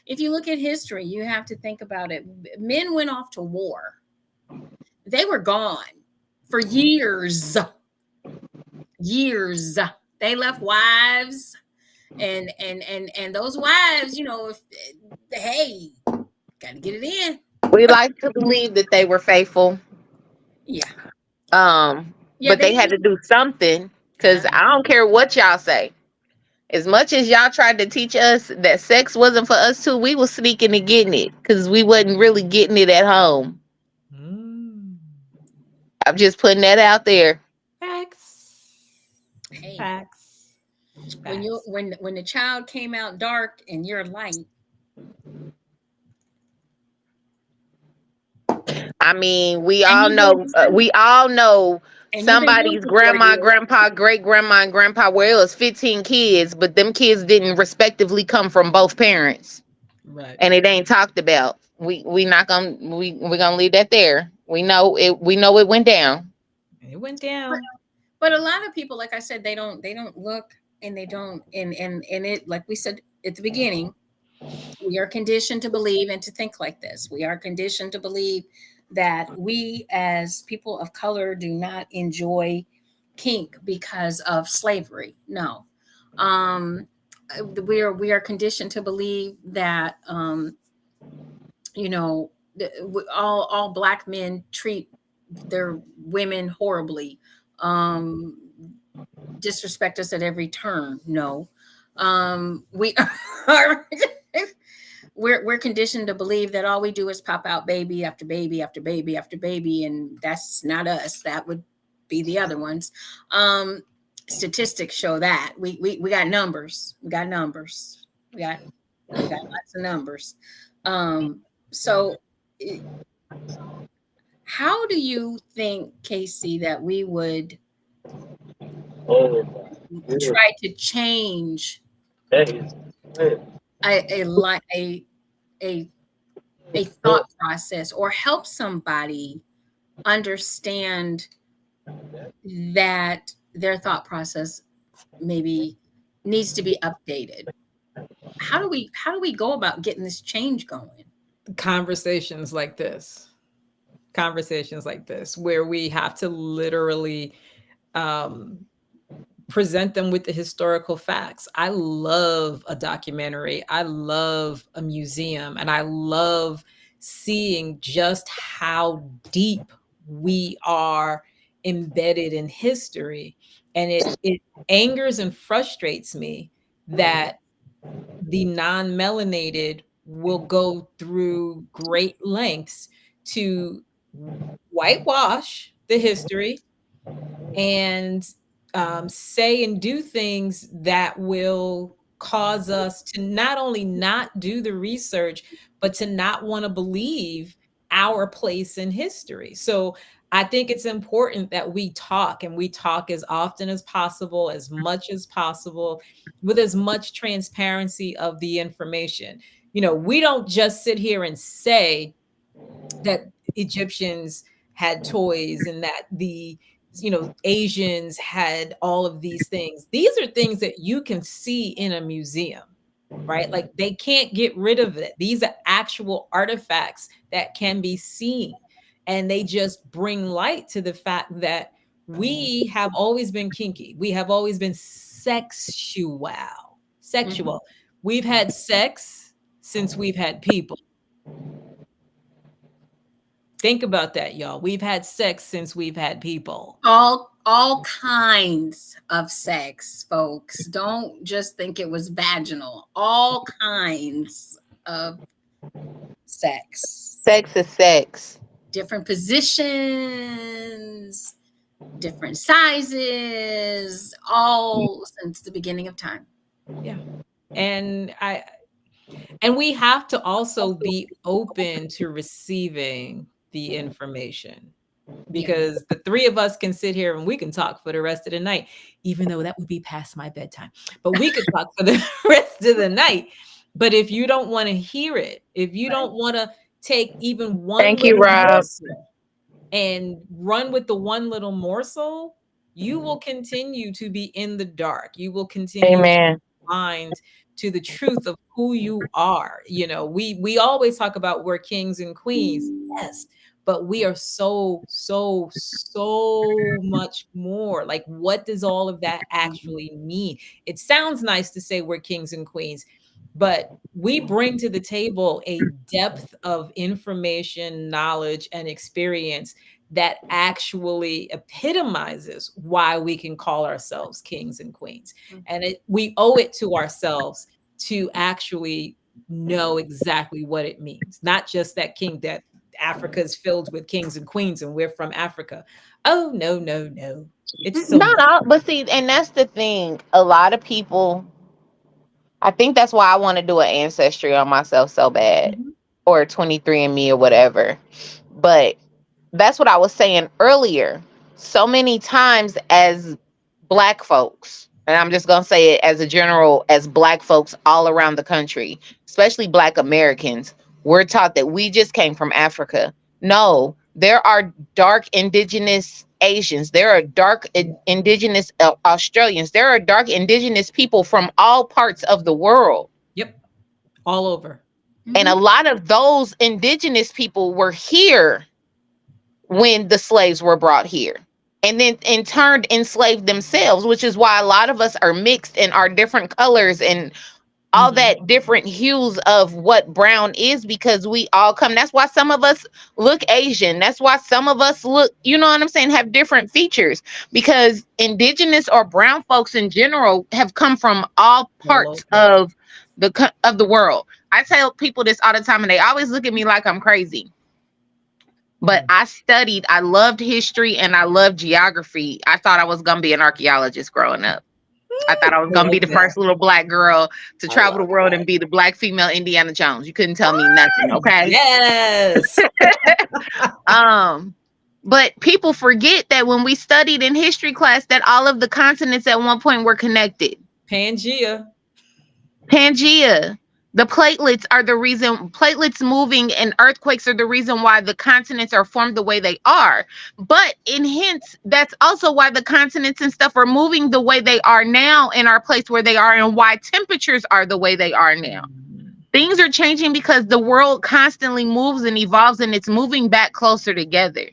If you look at history, you have to think about it. Men went off to war. They were gone for years. They left wives and those wives, hey, got to get it in. We like to believe that they were faithful. Yeah. But they had to do something. Because I don't care what y'all say. As much as y'all tried to teach us that sex wasn't for us too, we was sneaking and getting it. Because we wasn't really getting it at home. I'm just putting that out there. Facts. Hey. Facts. When the child came out dark and you're light. I mean, we all know somebody's grandma, grandpa, great grandma, and grandpa, where it was 15 kids, but them kids didn't respectively come from both parents. Right. And it ain't talked about. We're gonna leave that there. We know it went down. It went down. But a lot of people, like I said, they don't look and they don't, and it, like we said at the beginning, we are conditioned to believe and to think like this. We are conditioned to believe that we as people of color do not enjoy kink because of slavery. No. Um, we are conditioned to believe that you know, all black men treat their women horribly, um, disrespect us at every turn. No, we are. We're conditioned to believe that all we do is pop out baby after baby after baby after baby, and that's not us. That would be the other ones. Um, Statistics show that we got numbers. We got numbers. We got lots of numbers. Um, so, how do you think, Casey, that we would try to change a like a a thought process or help somebody understand that their thought process maybe needs to be updated? How do we go about getting this change going? Conversations like this. Conversations like this, where we have to literally um, present them with the historical facts. I love a documentary. I love a museum, and I love seeing just how deep we are embedded in history. And it angers and frustrates me that the non-melanated will go through great lengths to whitewash the history and say and do things that will cause us to not only not do the research, but to not want to believe our place in history. So I think it's important that we talk, and we talk as often as possible, as much as possible, with as much transparency of the information. You know, we don't just sit here and say that Egyptians had toys and that the Asians had all of these things. These are things that you can see in a museum, right? Like, they can't get rid of it. These are actual artifacts that can be seen, and they just bring light to the fact that we have always been kinky. We have always been sexual. Sexual. We've had sex since we've had people. Think about that, y'all. We've had sex since we've had people. All kinds of sex, folks. Don't just think it was vaginal. All kinds of sex. Sex is sex. Different positions, different sizes, all since the beginning of time. Yeah. And we have to also be open to receiving the information, because the three of us can sit here and we can talk for the rest of the night, even though that would be past my bedtime. But we could talk for the rest of the night. But if you don't want to hear it, if you don't want to take even one Thank you, little Rob. morsel and run with the one little morsel, you will continue to be in the dark. You will continue Amen. to blind to the truth of who you are. You know, we always talk about we're kings and queens. Yes. But we are so much more. Like, what does all of that actually mean? It sounds nice to say we're kings and queens, but we bring to the table a depth of information, knowledge, and experience that actually epitomizes why we can call ourselves kings and queens. And we owe it to ourselves to actually know exactly what it means. Not just that Africa is filled with kings and queens and we're from Africa. Oh, no. It's so Not all, but see, and that's the thing. A lot of people, I think that's why I want to do an ancestry on myself so bad, or 23andMe or whatever. But that's what I was saying earlier. So many times as Black folks, and I'm just going to say it as a general, as Black folks all around the country, especially Black Americans, we're taught that we just came from Africa. No, there are dark indigenous Asians. There are dark indigenous Australians. There are dark indigenous people from all parts of the world. Yep. All over. And a lot of those indigenous people were here when the slaves were brought here. And then in turn enslaved themselves, which is why a lot of us are mixed and are different colors and all that different hues of what brown is, because we all come. That's why some of us look Asian. That's why some of us look, you know what I'm saying, have different features, because indigenous or brown folks in general have come from all parts of the world. I tell people this all the time and they always look at me like I'm crazy. But I loved history and I loved geography. I thought I was going to be an archaeologist growing up. I thought I was going to be the first little Black girl to travel the world and be the Black female Indiana Jones. You couldn't tell me nothing, okay? Yes. But people forget that when we studied in history class that all of the continents at one point were connected. Pangea. The platelets are the reason, platelets moving and earthquakes are the reason why the continents are formed the way they are. But in hints, that's also why the continents and stuff are moving the way they are now in our place where they are, and why temperatures are the way they are now. Things are changing because the world constantly moves and evolves, and it's moving back closer together.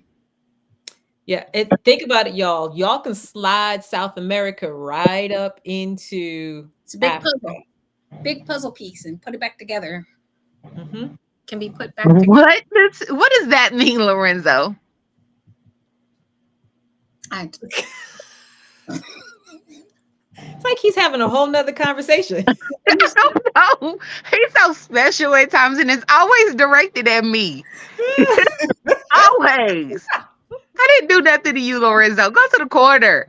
Yeah, think about it, y'all. Y'all can slide South America right up into It's a big Africa. puzzle. Big puzzle piece and put it back together. Can be put back together. What does that mean, Lorenzo? It's like he's having a whole nother conversation. I don't know. He's so special at times, and it's always directed at me. Always. I didn't do nothing to you, Lorenzo. Go to the corner.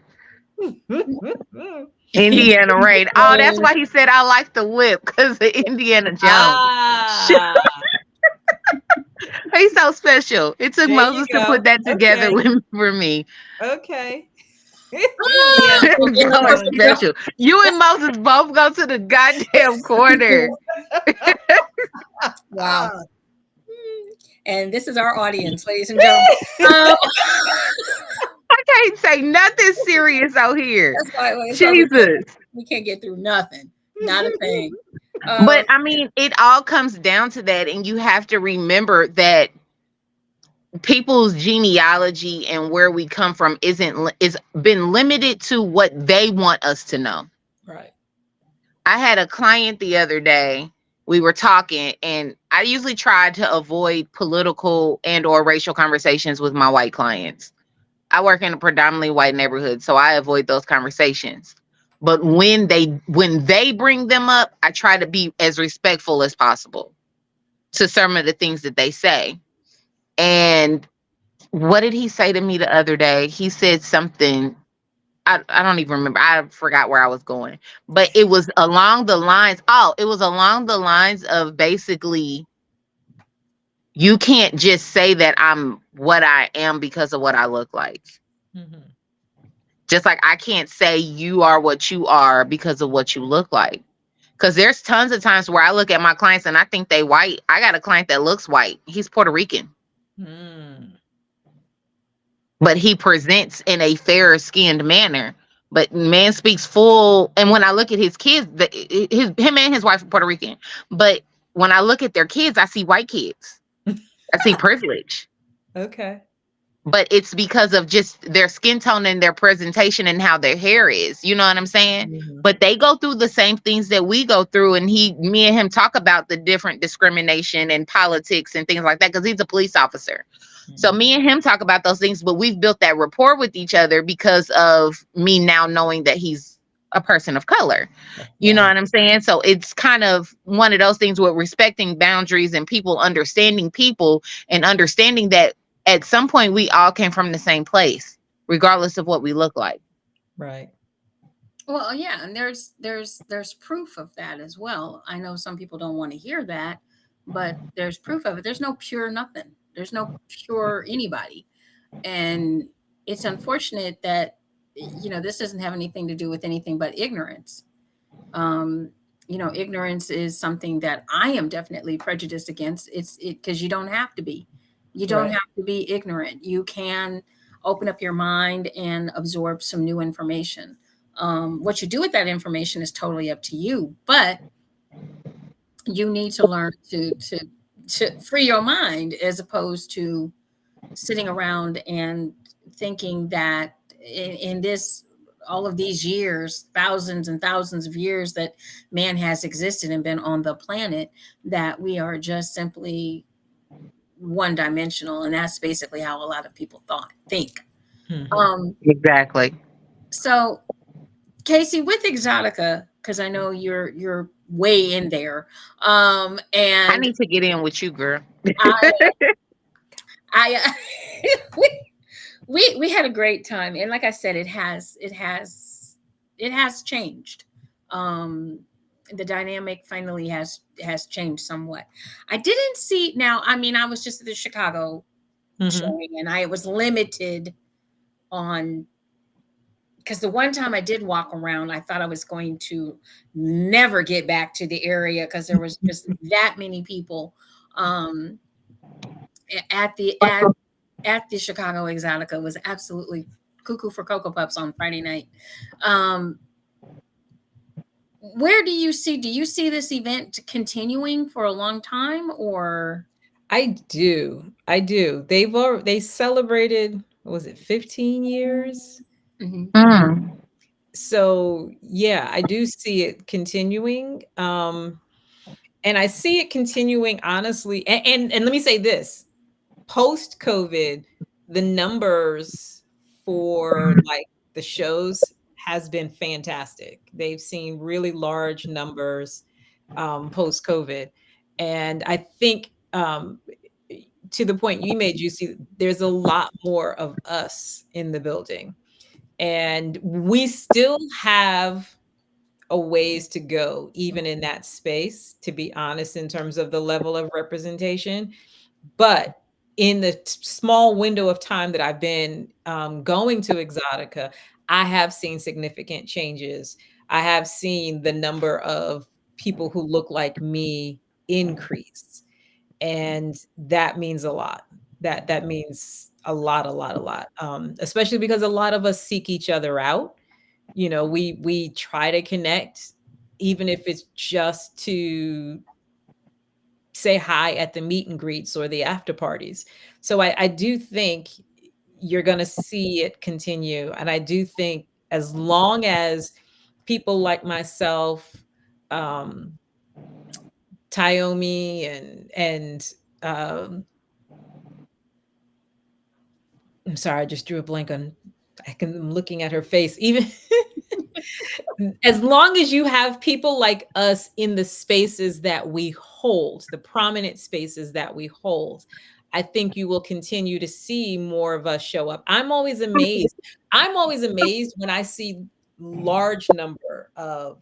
Indiana Rain. Oh, that's why he said I like the whip, because of Indiana Jones. He's so special. It took Moses to put that together for me. Okay. Y'all are special. You and Moses both go to the goddamn corner. Wow. And this is our audience, ladies and gentlemen. I can't say nothing serious out here. That's why Jesus. We can't get through nothing. Not a thing. But I mean, it all comes down to that. And you have to remember that people's genealogy and where we come from is been limited to what they want us to know. Right. I had a client the other day. We were talking, and I usually try to avoid political and or racial conversations with my white clients. I work in a predominantly white neighborhood, so I avoid those conversations. But when they bring them up, I try to be as respectful as possible to some of the things that they say. And what did he say to me the other day? He said something, I don't even remember. I forgot where I was going. But it was along the lines, of basically, you can't just say that I'm what I am because of what I look like. Just like I can't say you are what you are because of what you look like. Because there's tons of times where I look at my clients and I think they white. I got a client that looks white. He's Puerto Rican. But he presents in a fairer skinned manner. But man speaks full. And when I look at his kids, him and his wife are Puerto Rican. But when I look at their kids, I see white kids. I see privilege. Okay. But it's because of just their skin tone and their presentation and how their hair is. You know what I'm saying? But they go through the same things that we go through. And me and him talk about the different discrimination and politics and things like that, because he's a police officer. So me and him talk about those things, but we've built that rapport with each other because of me now knowing that he's a person of color. You know what I'm saying? So it's kind of one of those things with respecting boundaries and people understanding and understanding that at some point we all came from the same place, regardless of what we look like. Right. Well, yeah, and there's proof of that as well. I know some people don't want to hear that, but there's proof of it. There's no pure nothing. There's no pure anybody. And it's unfortunate that, this doesn't have anything to do with anything but ignorance. Ignorance is something that I am definitely prejudiced against. Because you don't have to be. You don't have to be ignorant. You can open up your mind and absorb some new information. What you do with that information is totally up to you, but you need to learn to free your mind as opposed to sitting around and thinking that in this all of these years, thousands and thousands of years that man has existed and been on the planet, that we are just simply one dimensional. And that's basically how a lot of people think. Exactly. So Casey, with Exotica, because I know you're way in there, I and need to get in with you, girl. I I we had a great time, and like I said, it has changed. The dynamic finally has changed somewhat. I didn't see now. I mean, I was just at the Chicago showing, and I was limited on, because the one time I did walk around, I thought I was going to never get back to the area because there was just that many people at the Chicago Exotica. It was absolutely cuckoo for Cocoa Puffs on Friday night. Where do you see this event continuing for a long time, or? I do. They celebrated, what was it, 15 years? Mm. So yeah, I do see it continuing. And I see it continuing honestly. And let me say this, post COVID, the numbers for like the shows has been fantastic. They've seen really large numbers post COVID. And I think to the point you made, JewCee, there's a lot more of us in the building. And we still have a ways to go, even in that space, to be honest, in terms of the level of representation. But in the small window of time that I've been going to Exotica, I have seen significant changes. I have seen the number of people who look like me increase. And that means a lot. That means a lot, a lot, a lot. Especially because a lot of us seek each other out. You know, we try to connect, even if it's just to say hi at the meet and greets or the after parties. So I do think you're going to see it continue. And I do think as long as people like myself, Tayomi and I'm sorry, I just drew a blank on, I'm looking at her face. Even as long as you have people like us in the spaces that we hold, the prominent spaces that we hold, I think you will continue to see more of us show up. I'm always amazed. I'm always amazed when I see large number of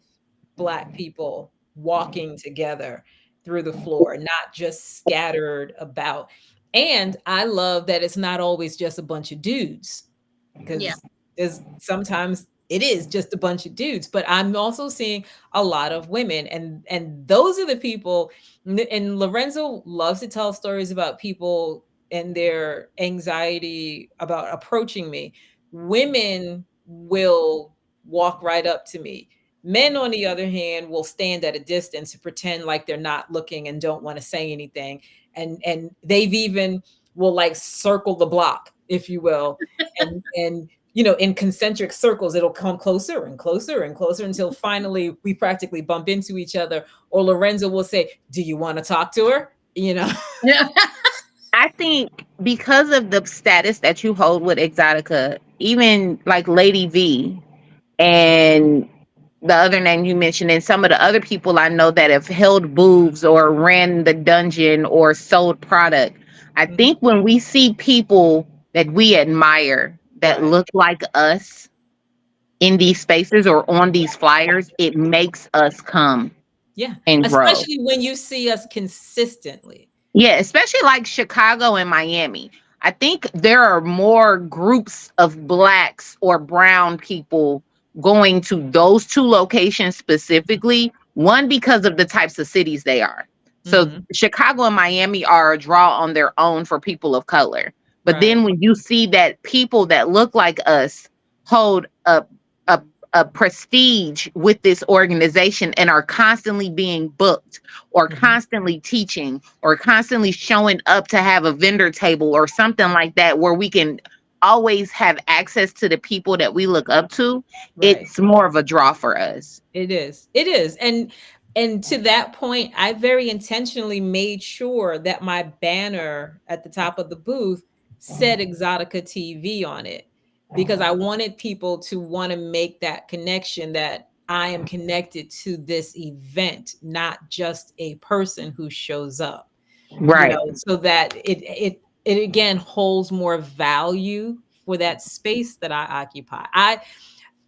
Black people walking together through the floor, not just scattered about. And I love that it's not always just a bunch of dudes, Yeah. because there's sometimes it is just a bunch of dudes, but I'm also seeing a lot of women, and those are the people. And Lorenzo loves to tell stories about people and their anxiety about approaching me. Women will walk right up to me. Men, on the other hand, will stand at a distance and pretend like they're not looking and don't want to say anything. And they've even will like circle the block, if you will, and you know, in concentric circles, it'll come closer and closer and closer until finally we practically bump into each other. Or Lorenzo will say, "Do you want to talk to her?" You know. I think because of the status that you hold with Exotica, even like Lady V and the other name you mentioned, and some of the other people I know that have held booths or ran the dungeon or sold product, I think when we see people that we admire that Right. look like us in these spaces or on these flyers, it makes us come Yeah. and grow. Especially when you see us consistently. Yeah, especially like Chicago and Miami. I think there are more groups of Blacks or brown people going to those two locations specifically. One, because of the types of cities they are. So Chicago and Miami are a draw on their own for people of color. But then when you see that people that look like us hold a a prestige with this organization and are constantly being booked or constantly teaching or constantly showing up to have a vendor table or something like that where we can always have access to the people that we look up to, it's more of a draw for us. It is. It is. And to that point, I very intentionally made sure that my banner at the top of the booth said Exotica TV on it because I wanted people to want to make that connection that I am connected to this event, not just a person who shows up. You Right. know, so that it again holds more value for that space that I occupy.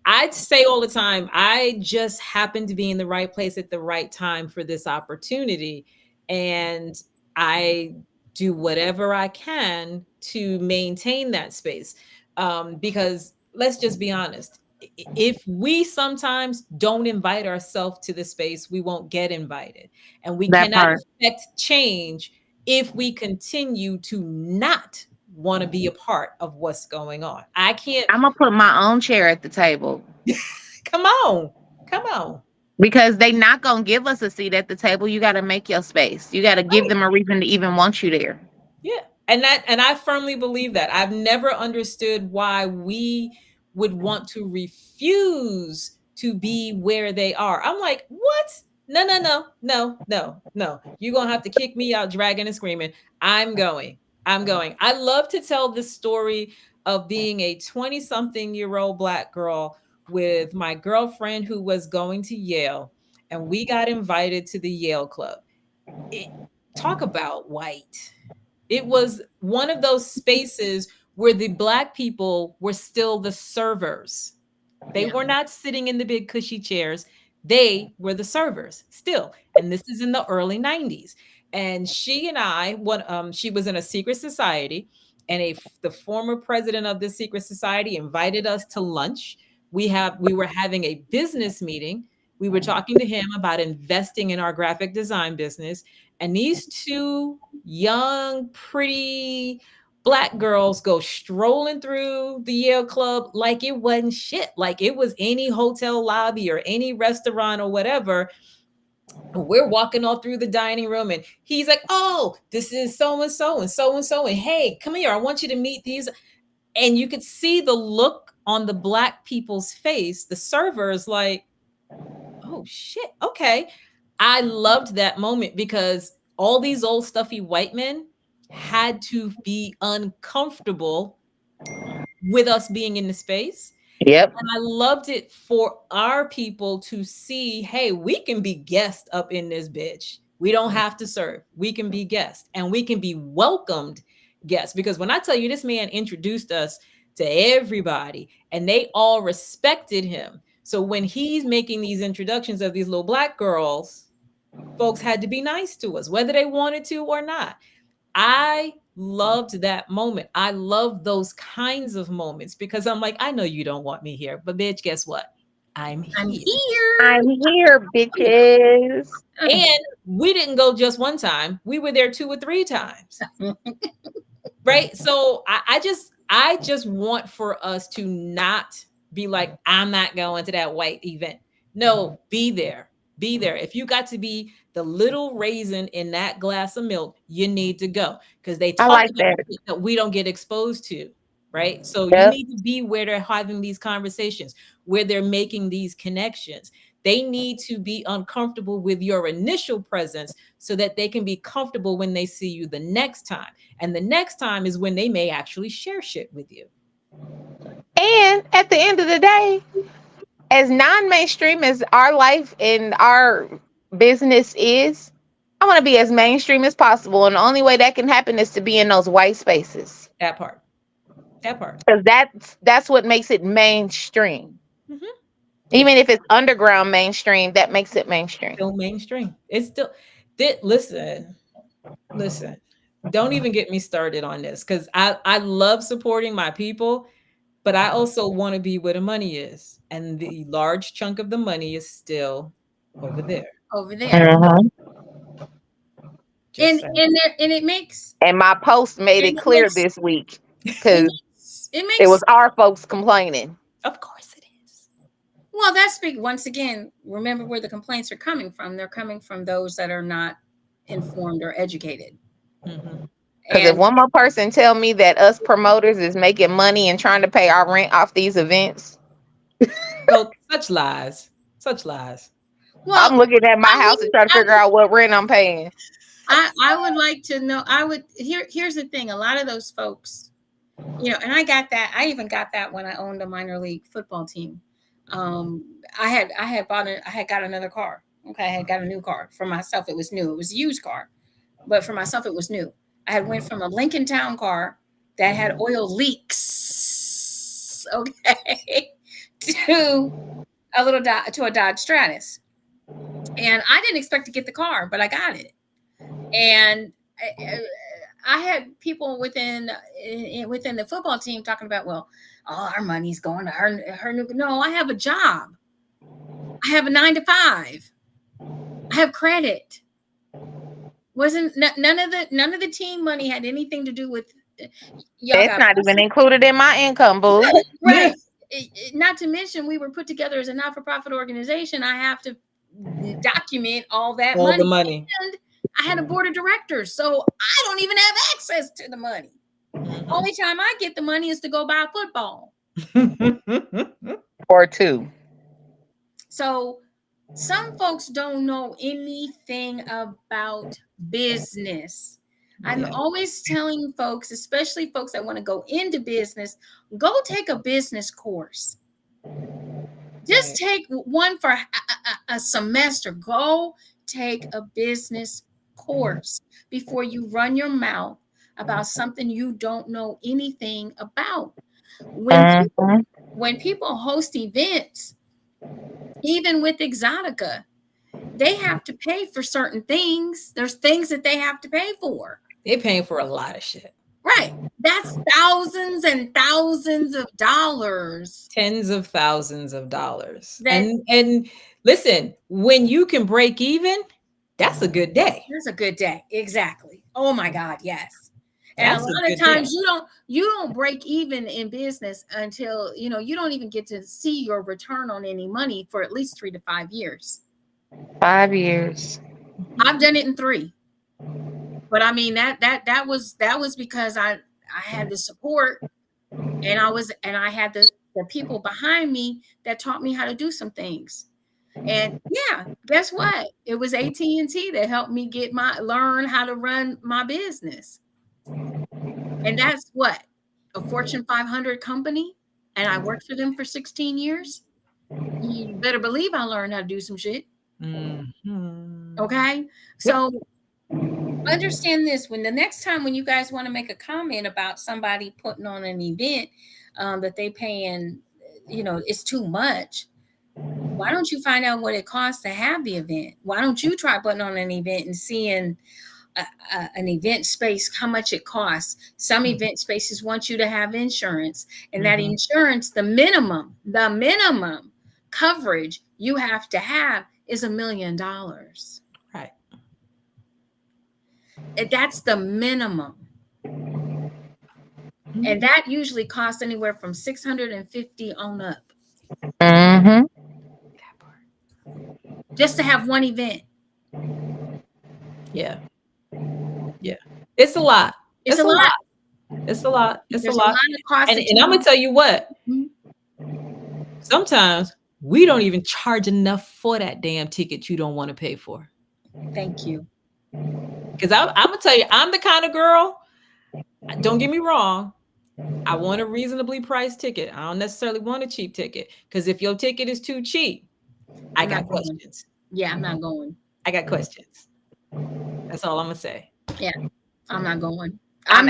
I'd say all the time, I just happen to be in the right place at the right time for this opportunity. And I do whatever I can to maintain that space. Because let's just be honest, if we sometimes don't invite ourselves to the space, we won't get invited. And we That cannot part. expect change if we continue to not want to be a part of what's going on. I can't. I'm gonna put my own chair at the table Come on. Come on. because they not gonna give us a seat at the table. You got to make your space. You got to give Right. them a reason to even want you there. Yeah. And I firmly believe that. I've never understood why we would want to refuse to be where they are. I'm like, what? No, no, no, no, no, no. You're gonna have to kick me out dragging and screaming. I'm going. I'm going. I love to tell this story of being a 20-something-year-old Black girl with my girlfriend who was going to Yale, and we got invited to the Yale Club. Talk about white. It was one of those spaces where the Black people were still the servers. They were not sitting in the big cushy chairs. They were the servers still. And this is in the early 90s. And she and I, she was in a secret society, and the former president of this secret society invited us to lunch. We were having a business meeting. We were talking to him about investing in our graphic design business. And these two young, pretty Black girls go strolling through the Yale Club like it wasn't shit, like it was any hotel lobby or any restaurant or whatever. We're walking all through the dining room, and he's like, "Oh, this is so and so and so and so, and hey, come here, I want you to meet these." And you could see the look on the Black people's face, the servers, like, "Oh shit, okay." I loved that moment because all these old stuffy white men had to be uncomfortable with us being in the space. Yep. And I loved it for our people to see, hey, we can be guests up in this bitch. We don't have to serve. We can be guests, and we can be welcomed guests. Because when I tell you, this man introduced us to everybody and they all respected him. So when he's making these introductions of these little Black girls, folks had to be nice to us, whether they wanted to or not. I loved that moment. I love those kinds of moments because I'm like, I know you don't want me here, but bitch, guess what? I'm here. I'm here, bitches. And we didn't go just one time. We were there 2 or 3 times. Right? So I just want for us to not be like, I'm not going to that white event. No, be there. Be there. If you got to be the little raisin in that glass of milk, you need to go because they talk like about that. shit that we don't get exposed to, right? So you Yep. need to be where they're having these conversations, where they're making these connections. They need to be uncomfortable with your initial presence so that they can be comfortable when they see you the next time. And the next time is when they may actually share shit with you. And at the end of the day, as non-mainstream as our life and our business is, I want to be as mainstream as possible. And the only way that can happen is to be in those white spaces. That part. That part. Because that's what makes it mainstream. Mhm. Even if it's underground mainstream, that makes it mainstream. Still mainstream. It's still listen. Don't even get me started on this because I love supporting my people, but I also want to be where the money is. And the large chunk of the money is still over there. Over there. Mhm. Just And saying. and it makes And my post made And it it clear makes- this week. because It it was makes our folks complaining. Of course it is. well. That's big. Once again, remember where the complaints are coming from. They're coming from those that are not informed or educated. Mm-hmm. Because if And one more person tell me that us promoters is making money and trying to pay our rent off these events, So such lies. Such lies. well, I'm looking at my I house mean, and trying to figure out what rent I'm paying. I would like to know. Here's the thing. A lot of those folks, and I got that. I even got that when I owned a minor league football team. I had got another car. Okay, I had got a new car for myself. It was new. It was a used car, but for myself, it was new. I had went from a Lincoln Town car that had oil leaks, okay, to a Dodge Stratus, and I didn't expect to get the car, but I got it, and I had people within the football team talking about, well, our money's going to her new. No, I have a job. I have a 9 to 5. I have credit. Wasn't none of the team money had anything to do with y'all It's got not even included in my income, boo. right. Not to mention we were put together as a not-for-profit organization. I have to document all that All money. the money. And I had a board of directors, so I don't even have access to the money. Mm-hmm. Only time I get the money is to go buy football. Or two. So some folks don't know anything about business. I'm always telling folks, especially folks that want to go into business, go take a business course. Just take one for a semester. Go take a business course before you run your mouth about something you don't know anything about. When people host events, even with Exotica, they have to pay for certain things. There's things that they have to pay for. They're paying for a lot of shit. Right. That's thousands and thousands of dollars. Tens of thousands of dollars. And listen, when you can break even, that's a good day. That's a good day. Exactly. Oh my God, yes. And That's a lot of times you don't break even in business until you don't even get to see your return on any money for at least 3 to 5 years. 5 years. I've done it in 3. But I mean that was because I had the support and I had the people behind me that taught me how to do some things. And yeah, guess what? It was AT&T that helped me learn how to run my business. And that's what? A Fortune 500 company, and I worked for them for 16 years. You better believe I learned how to do some shit. Mm-hmm. Okay? So understand this. When the next time when you guys want to make a comment about somebody putting on an event that they paying, it's too much. Why don't you find out what it costs to have the event? Why don't you try putting on an event and seeing an event space, how much it costs? Some event spaces want you to have insurance, and that insurance, the minimum coverage you have to have is $1 million. Right. That's the minimum. And that usually costs anywhere from $650 on up. Mm-hmm. Just to have one event. Yeah. Yeah. It's a lot. It's a lot. It's a lot. It's There's a lot. of costs And I'm gonna tell you what. Sometimes we don't even charge enough for that damn ticket you don't want to pay for. Thank you. Because I'm gonna tell you, I'm the kind of girl. Don't get me wrong. I want a reasonably priced ticket. I don't necessarily want a cheap ticket. Because if your ticket is too cheap, I got questions. Yeah, I'm not going. I got questions. That's all I'm gonna say. Yeah, I'm not going. I'm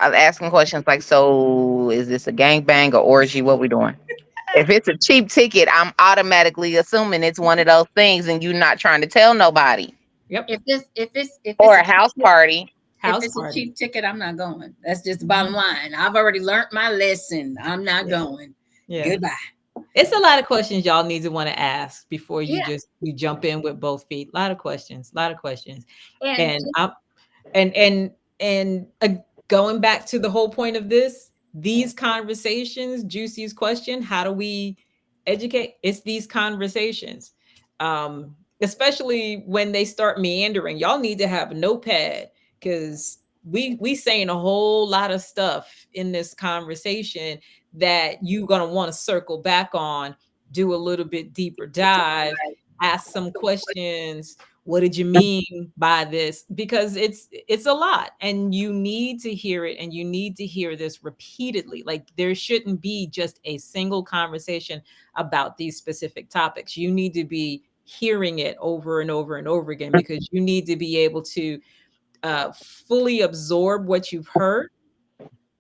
asking questions like, so is this a gangbang or orgy? What we doing? If it's a cheap ticket, I'm automatically assuming it's one of those things, and you're not trying to tell nobody. Yep. If it's or a house party. If it's a cheap ticket, I'm not going. That's just the bottom line. I've already learned my lesson. I'm not going. Yeah. Goodbye. It's a lot of questions y'all need to want to ask before you jump in with both feet. A lot of questions. And going back to the whole point of these conversations, JewCee's question, how do we educate? It's these conversations. Especially when they start meandering. Y'all need to have a notepad because we saying a whole lot of stuff in this conversation that you're gonna want to circle back on, do a little bit deeper dive, ask some questions. What did you mean by this? Because it's a lot and you need to hear it, and you need to hear this repeatedly. Like there shouldn't be just a single conversation about these specific topics. You need to be hearing it over and over and over again, because you need to be able to fully absorb what you've heard,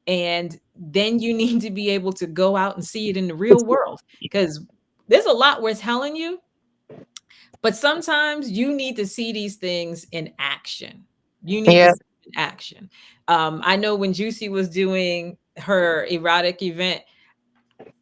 and then you need to be able to go out and see it in the real world, because there's a lot we're telling you, but sometimes you need to see these things in action. You need to see it in action. I know when JewCee was doing her erotic event,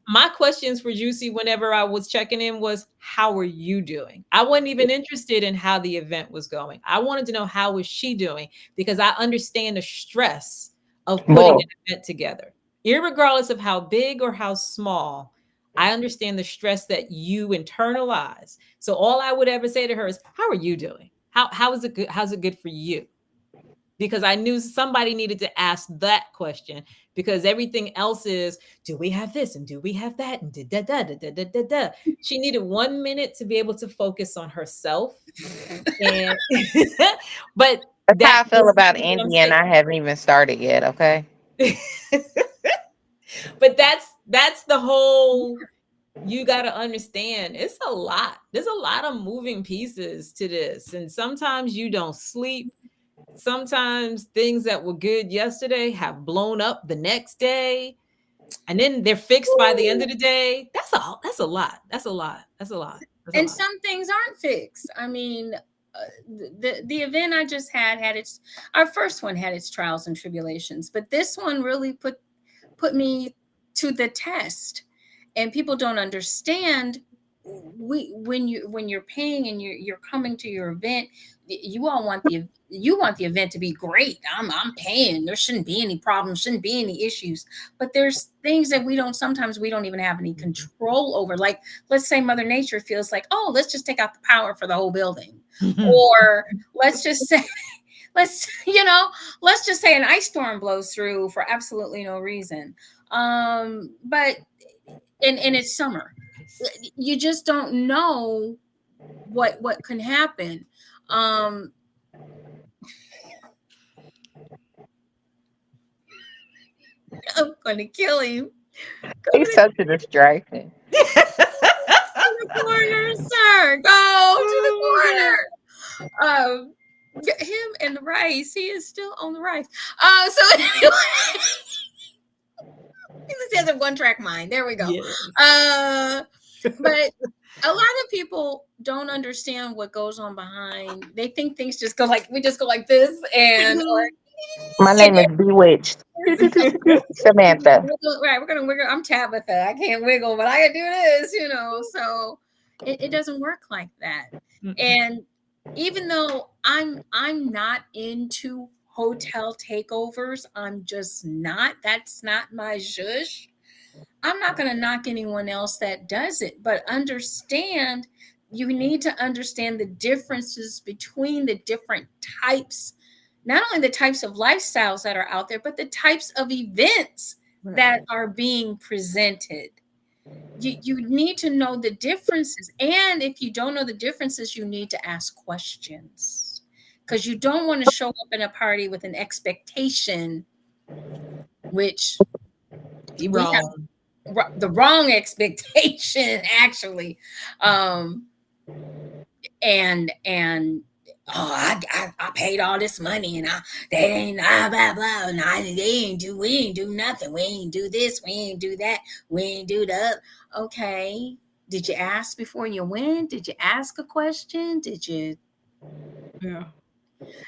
my questions for JewCee whenever I was checking in was, how are you doing? I wasn't even interested in how the event was going. I wanted to know, how is she doing? Because I understand the stress of putting an event together. Irregardless of how big or how small, I understand the stress that you internalize. So all I would ever say to her is, how are you doing? How is it good? How's it good for you? Because I knew somebody needed to ask that question, because everything else is, do we have this and do we have that and da da da da da da da. She needed 1 minute to be able to focus on herself. And but That's how I feel about Indy, and I haven't even started yet. Okay. But that's the whole, you got to understand, it's a lot. There's a lot of moving pieces to this, and sometimes you don't sleep. Sometimes things that were good yesterday have blown up the next day, and then they're fixed by the end of the day. That's a lot. That's a lot. That's a lot. And some things aren't fixed. I mean, the event I just had our first one had its trials and tribulations, but this one really put me to the test. And people don't understand, when you're paying and you're coming to your event, you want the event to be great. I'm paying. There shouldn't be any problems, shouldn't be any issues. But there's things that sometimes we don't even have any control over. Like, let's say Mother Nature feels like, oh, let's just take out the power for the whole building. Or let's just say an ice storm blows through for absolutely no reason. But and it's summer. You just don't know what can happen. I'm gonna kill him. He's such a distraction. To the corner, sir. Go to the corner. Him and the rice. He is still on the rice. So anyway. He has a one-track mind. There we go. Yes. But a lot of people don't understand what goes on behind. They think things just go like, we just go like this, and my name is Bewitched. Samantha. Right, we're gonna wiggle. I'm Tabitha. I can't wiggle, but I can do this, So it doesn't work like that. Mm-hmm. And even though I'm not into hotel takeovers, I'm just not. That's not my zhush. I'm not going to knock anyone else that does it, but you need to understand the differences between the different types, not only the types of lifestyles that are out there, but the types of events that are being presented. You need to know the differences. And if you don't know the differences, you need to ask questions, because you don't want to show up in a party with an expectation, which the wrong expectation, actually. And I paid all this money, and they ain't blah blah, and we ain't do nothing. We ain't do this, we ain't do that, we ain't do that. Okay, did you ask before you went? Did you ask a question? Did you? Yeah.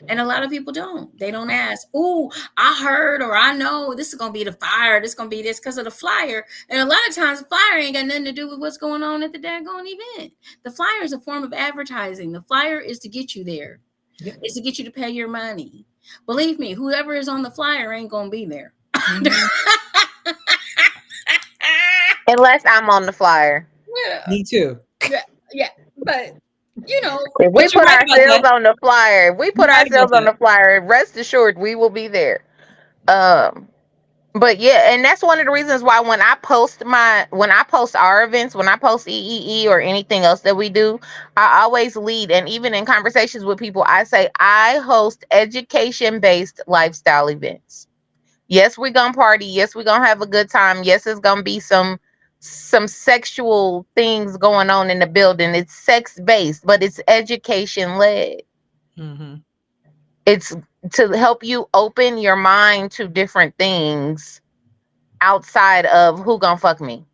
And a lot of people don't. They don't ask. Oh, I heard, or I know this is gonna be the fire. This is gonna be this because of the flyer. And a lot of times, the flyer ain't got nothing to do with what's going on at the daggone event. The flyer is a form of advertising. The flyer is to get you there. Yep. It's to get you to pay your money. Believe me, whoever is on the flyer ain't gonna be there. Unless I'm on the flyer. Me too. Yeah, but you know, If we But you're put right about ourselves that. on the flyer, if we put You're right about ourselves on that. the flyer, rest assured we will be there. Um, but yeah, and that's one of the reasons why when I post our events, when I post EEE or anything else that we do, I always lead, and even in conversations with people, I say I host education-based lifestyle events. Yes, we're gonna party. Yes, we're gonna have a good time. Yes, it's gonna be some sexual things going on in the building. It's sex based, but it's education led. Mm-hmm. It's to help you open your mind to different things outside of who gonna fuck me.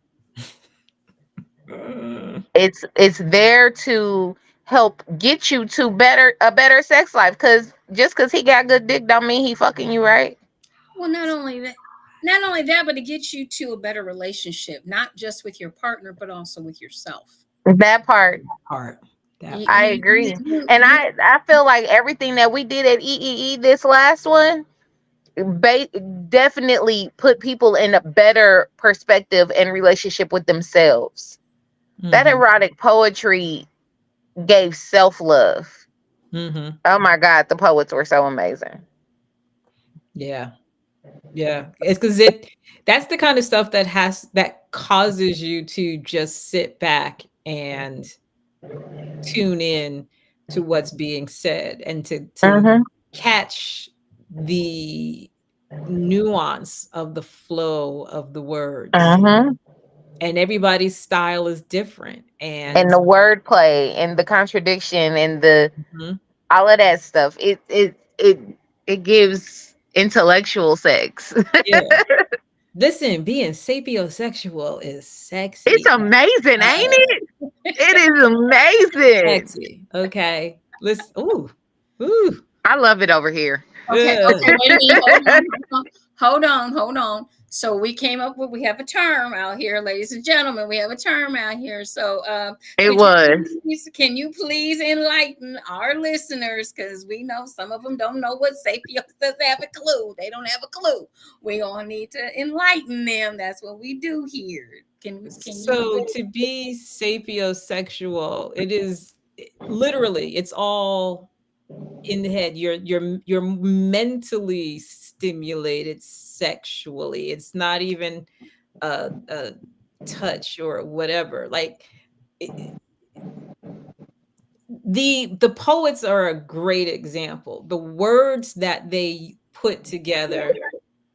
It's there to help get you to a better sex life. Cause just cause he got good dick don't mean he fucking you, right? well, not only that, but to get you to a better relationship, not just with your partner, but also with yourself. That part. Part. That You, part. I you, agree. And you, I feel like everything that we did at EEE this last one ba- definitely put people in a better perspective and relationship with themselves. That Mm-hmm. erotic poetry gave self-love. Mm-hmm. Oh my god, the poets were so amazing. Yeah. Yeah. It's because that's the kind of stuff that causes you to just sit back and tune in to what's being said and to Mhm. catch the nuance of the flow of the words. Mhm. And everybody's style is different. And And the wordplay and the contradiction and the Mhm. all of that stuff. It gives intellectual sex. Yeah. Listen, being sapiosexual is It's sexy. amazing, ain't Uh, it? It is amazing. sexy. Okay. Listen. Ooh. Ooh. I love it over here. okay, Ugh. okay, wait a minute, hold on. So we have a term out here, ladies and gentlemen. We have a term out here. So It was. can you please enlighten our listeners? Because we know some of them don't know what sapio does have a clue. They don't have a clue. We gonna need to enlighten them. That's what we do here. Can you So to be sapiosexual, it is literally it's all in the head. You're mentally stimulated sexually. It's not even a touch or whatever. Like it, the poets are a great example. The words that they put together,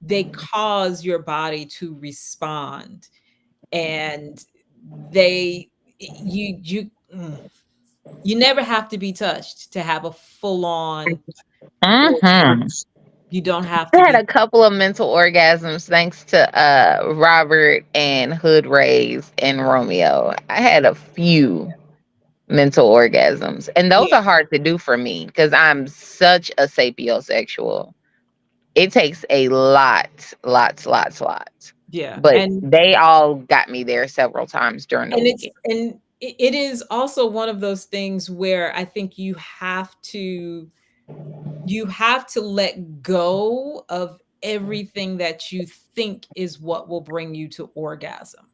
they cause your body to respond, and they you never have to be touched to have a full on orgasm. Mhm. You don't have I to had be. a couple of mental orgasms thanks to Robert and Hood Rays and Romeo. I had a few mental orgasms, and those Yeah, are hard to do for me because I'm such a sapiosexual. It takes a lots. yeah, But they all got me there several times during the weekend. it is also one of those things where I think you have to let go of everything that you think is what will bring you to orgasm.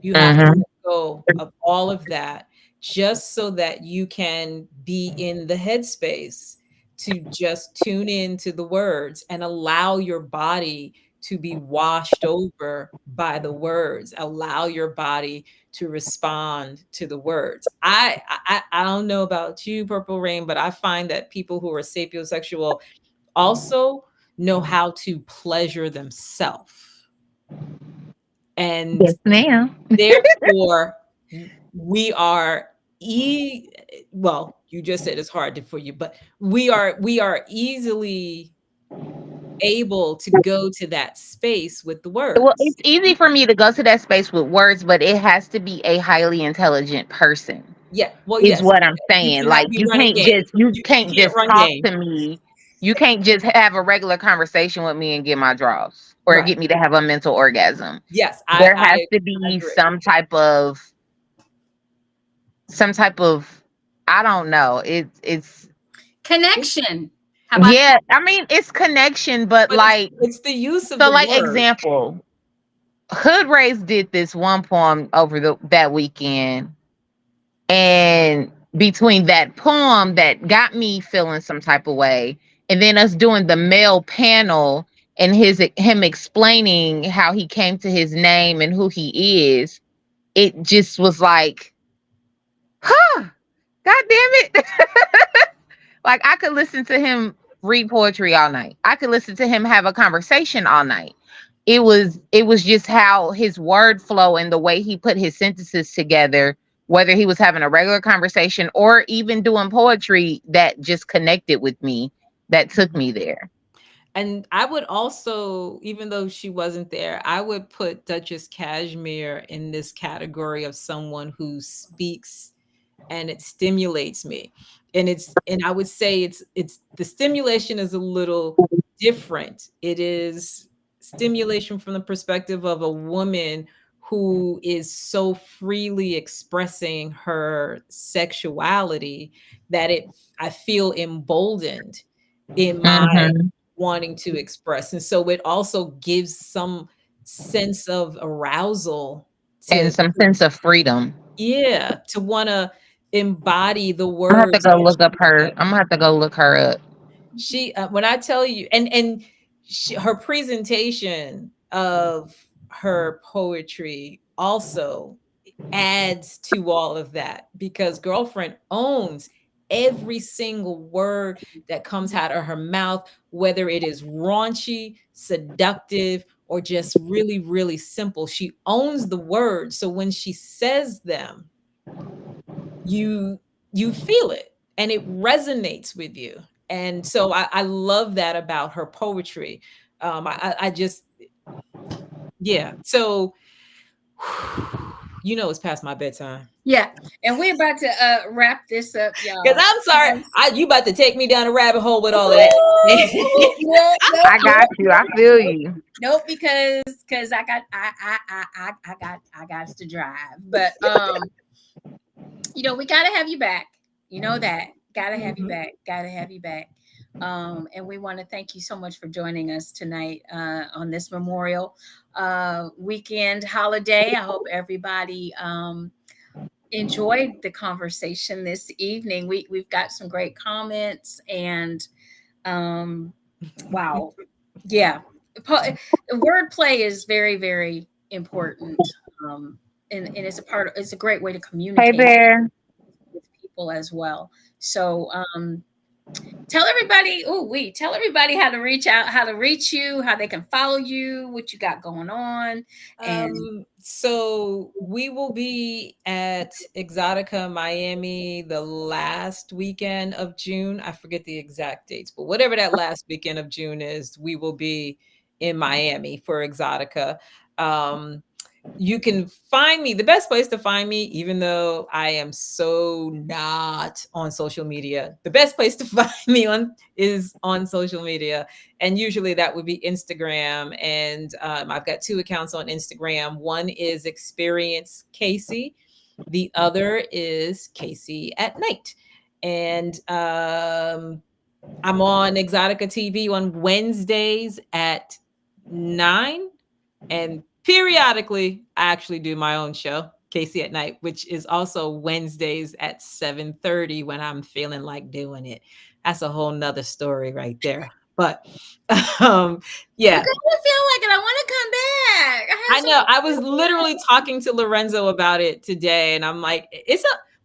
You have to Mhm. let go of all of that just so that you can be in the headspace to just tune into the words and allow your body to be washed over by the words. Allow your body to respond to the words. I don't know about you, Purple Rain, but I find that people who are sapiosexual also know how to pleasure themselves. And Yes, ma'am. therefore, we are well, you just said it's hard for you, but we are easily able to go to that space with the Well, words. it's easy for me to go to that space with words, but it has to be a highly intelligent person. Yeah, well, Is yes, what I'm you saying. cannot Like be running game. you You can't can't just run talk game. to me. You can't just have a regular conversation with me and get my draws or Right. get me to have a mental orgasm. Yes, There has to I be agree. some type of I don't know. It's connection? How about Yeah, I mean it's connection, but But like it's the use of so the like word. example, Hood Race did this one poem over that weekend, and between that poem that got me feeling some type of way, and then us doing the male panel and him explaining how he came to his name and who he is, it just was like, huh, god damn it. Like I could listen to him read poetry all night. I could listen to him have a conversation all night. It was just how his word flow and the way he put his sentences together, whether he was having a regular conversation or even doing poetry, that just connected with me, that took me there. And I would also, even though she wasn't there, I would put Duchess Cashmere in this category of someone who speaks and it stimulates me. And I would say it's the stimulation is a little different. It is stimulation from the perspective of a woman who is so freely expressing her sexuality that I feel emboldened in my Hmm. wanting to express. And so it also gives some sense of arousal And to, some sense of freedom. yeah, to want to embody the I'm gonna have to words go that look up she her. said. I'm gonna have to go look her up. She when I tell you, her presentation of her poetry also adds to all of that, because girlfriend owns every single word that comes out of her mouth, whether it is raunchy, seductive, or just really, really simple. She owns the words. So when she says them, you you feel it and it resonates with you. And so I love that about her poetry. I just, yeah. So it's past my bedtime. yeah? And we're about to wrap this up, Because y'all. I'm sorry, Yes. you about to take me down a rabbit hole with all of that. Ooh, no, no, I no, got you. I no, feel no, you. no, because I got to drive. But we gotta have you back. You know that. Gotta have you Mhm. back. Gotta have you back. And we want to thank you so much for joining us tonight on this Memorial weekend holiday. I hope everybody enjoyed the conversation this evening. We've got some great comments and wow, yeah, wordplay is very, very important. And it's a great way to Hey communicate Bear. with people as well. So tell everybody how to reach out, how to reach you, how they can follow you, what you got going on. And So we will be at Exotica Miami the last weekend of June. I forget the exact dates, but whatever that last weekend of June is, we will be in Miami for Exotica. Um, you can find me, the best place to find me, even though I am so not on social media, the best place to find me is on social media. And usually that would be Instagram. And I've got two accounts on Instagram. One is Experience Casey, the other is Casey at Night. And I'm on Exotica TV on Wednesdays at 9, and periodically I actually do my own show, Casey at Night, which is also Wednesdays at 7:30 when I'm feeling like doing it. That's a whole nother story right there. But I'm yeah, gonna feel like it. I want to come back. I have I some. know. I was literally talking to Lorenzo about it today, and I'm like,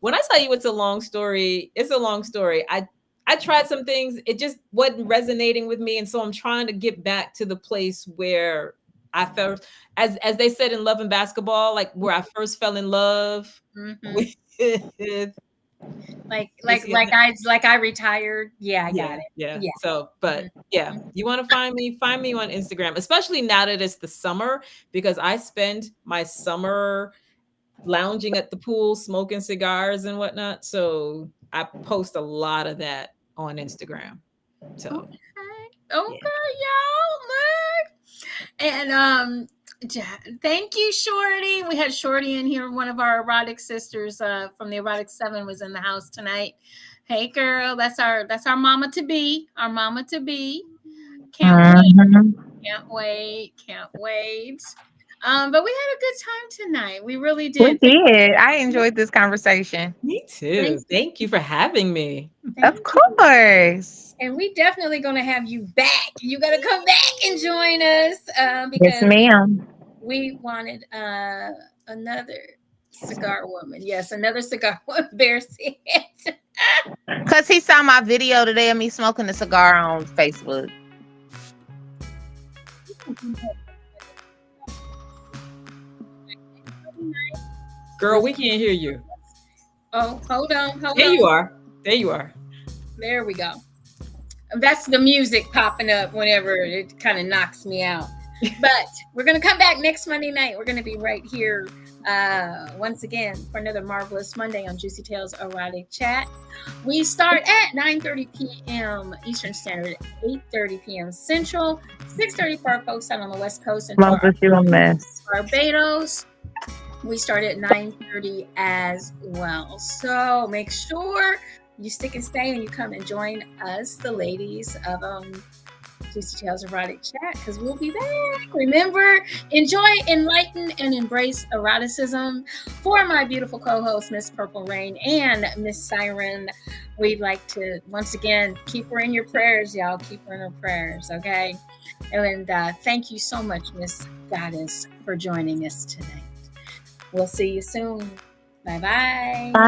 when I tell you it's a long story, it's a long story. I tried some things, it just wasn't resonating with me. And so I'm trying to get back to the place where I felt, as they said in Love and Basketball, like where I first fell in love Mhm. with like like Casey. like I retired. Yeah, I got Yeah, it. yeah. Yeah. So, Mhm. but yeah, you want to find me on Instagram, especially now that it's the summer, because I spend my summer lounging at the pool, smoking cigars and whatnot. So I post a lot of that on Instagram. So Okay, yeah. okay, y'all. Look. And thank you, Shorty. We had Shorty in here. One of our erotic sisters from the Erotic 7 was in the house tonight. Hey girl, that's our mama to be. Our mama to be. Can't wait. But we had a good time tonight. We really We did. did. I enjoyed this conversation. Me too. Thank you for having me. Of course. And we definitely gonna have you back. You gotta come back and join us Yes, because ma'am. we wanted another cigar woman. Yes, another cigar woman. Bear said. Because he saw my video today of me smoking a cigar on Facebook. Girl, we can't hear you. Oh, hold on. There you are. There you are. There we go. That's the music popping up whenever it kind of knocks me out. But we're going to come back next Monday night. We're going to be right here once again for another marvelous Monday on Juicy Tales Erotic Chat. We start at 9:30 p.m. Eastern Standard, 8:30 p.m. Central, 6:30 for our folks out on the West Coast, and for our You a mess. Barbados, we start at 9:30 as well. So make sure you stick and stay and you come and join us, the ladies of Juicy Tales Erotic Chat, because we'll be back. Remember, enjoy, enlighten, and embrace eroticism. For my beautiful co-hosts, Miss Purple Rain and Miss Siren, we'd like to once again keep her in your prayers, y'all. Keep her in her prayers, okay? And thank you so much, Miss Goddess, for joining us tonight. We'll see you soon. Bye-bye. Bye.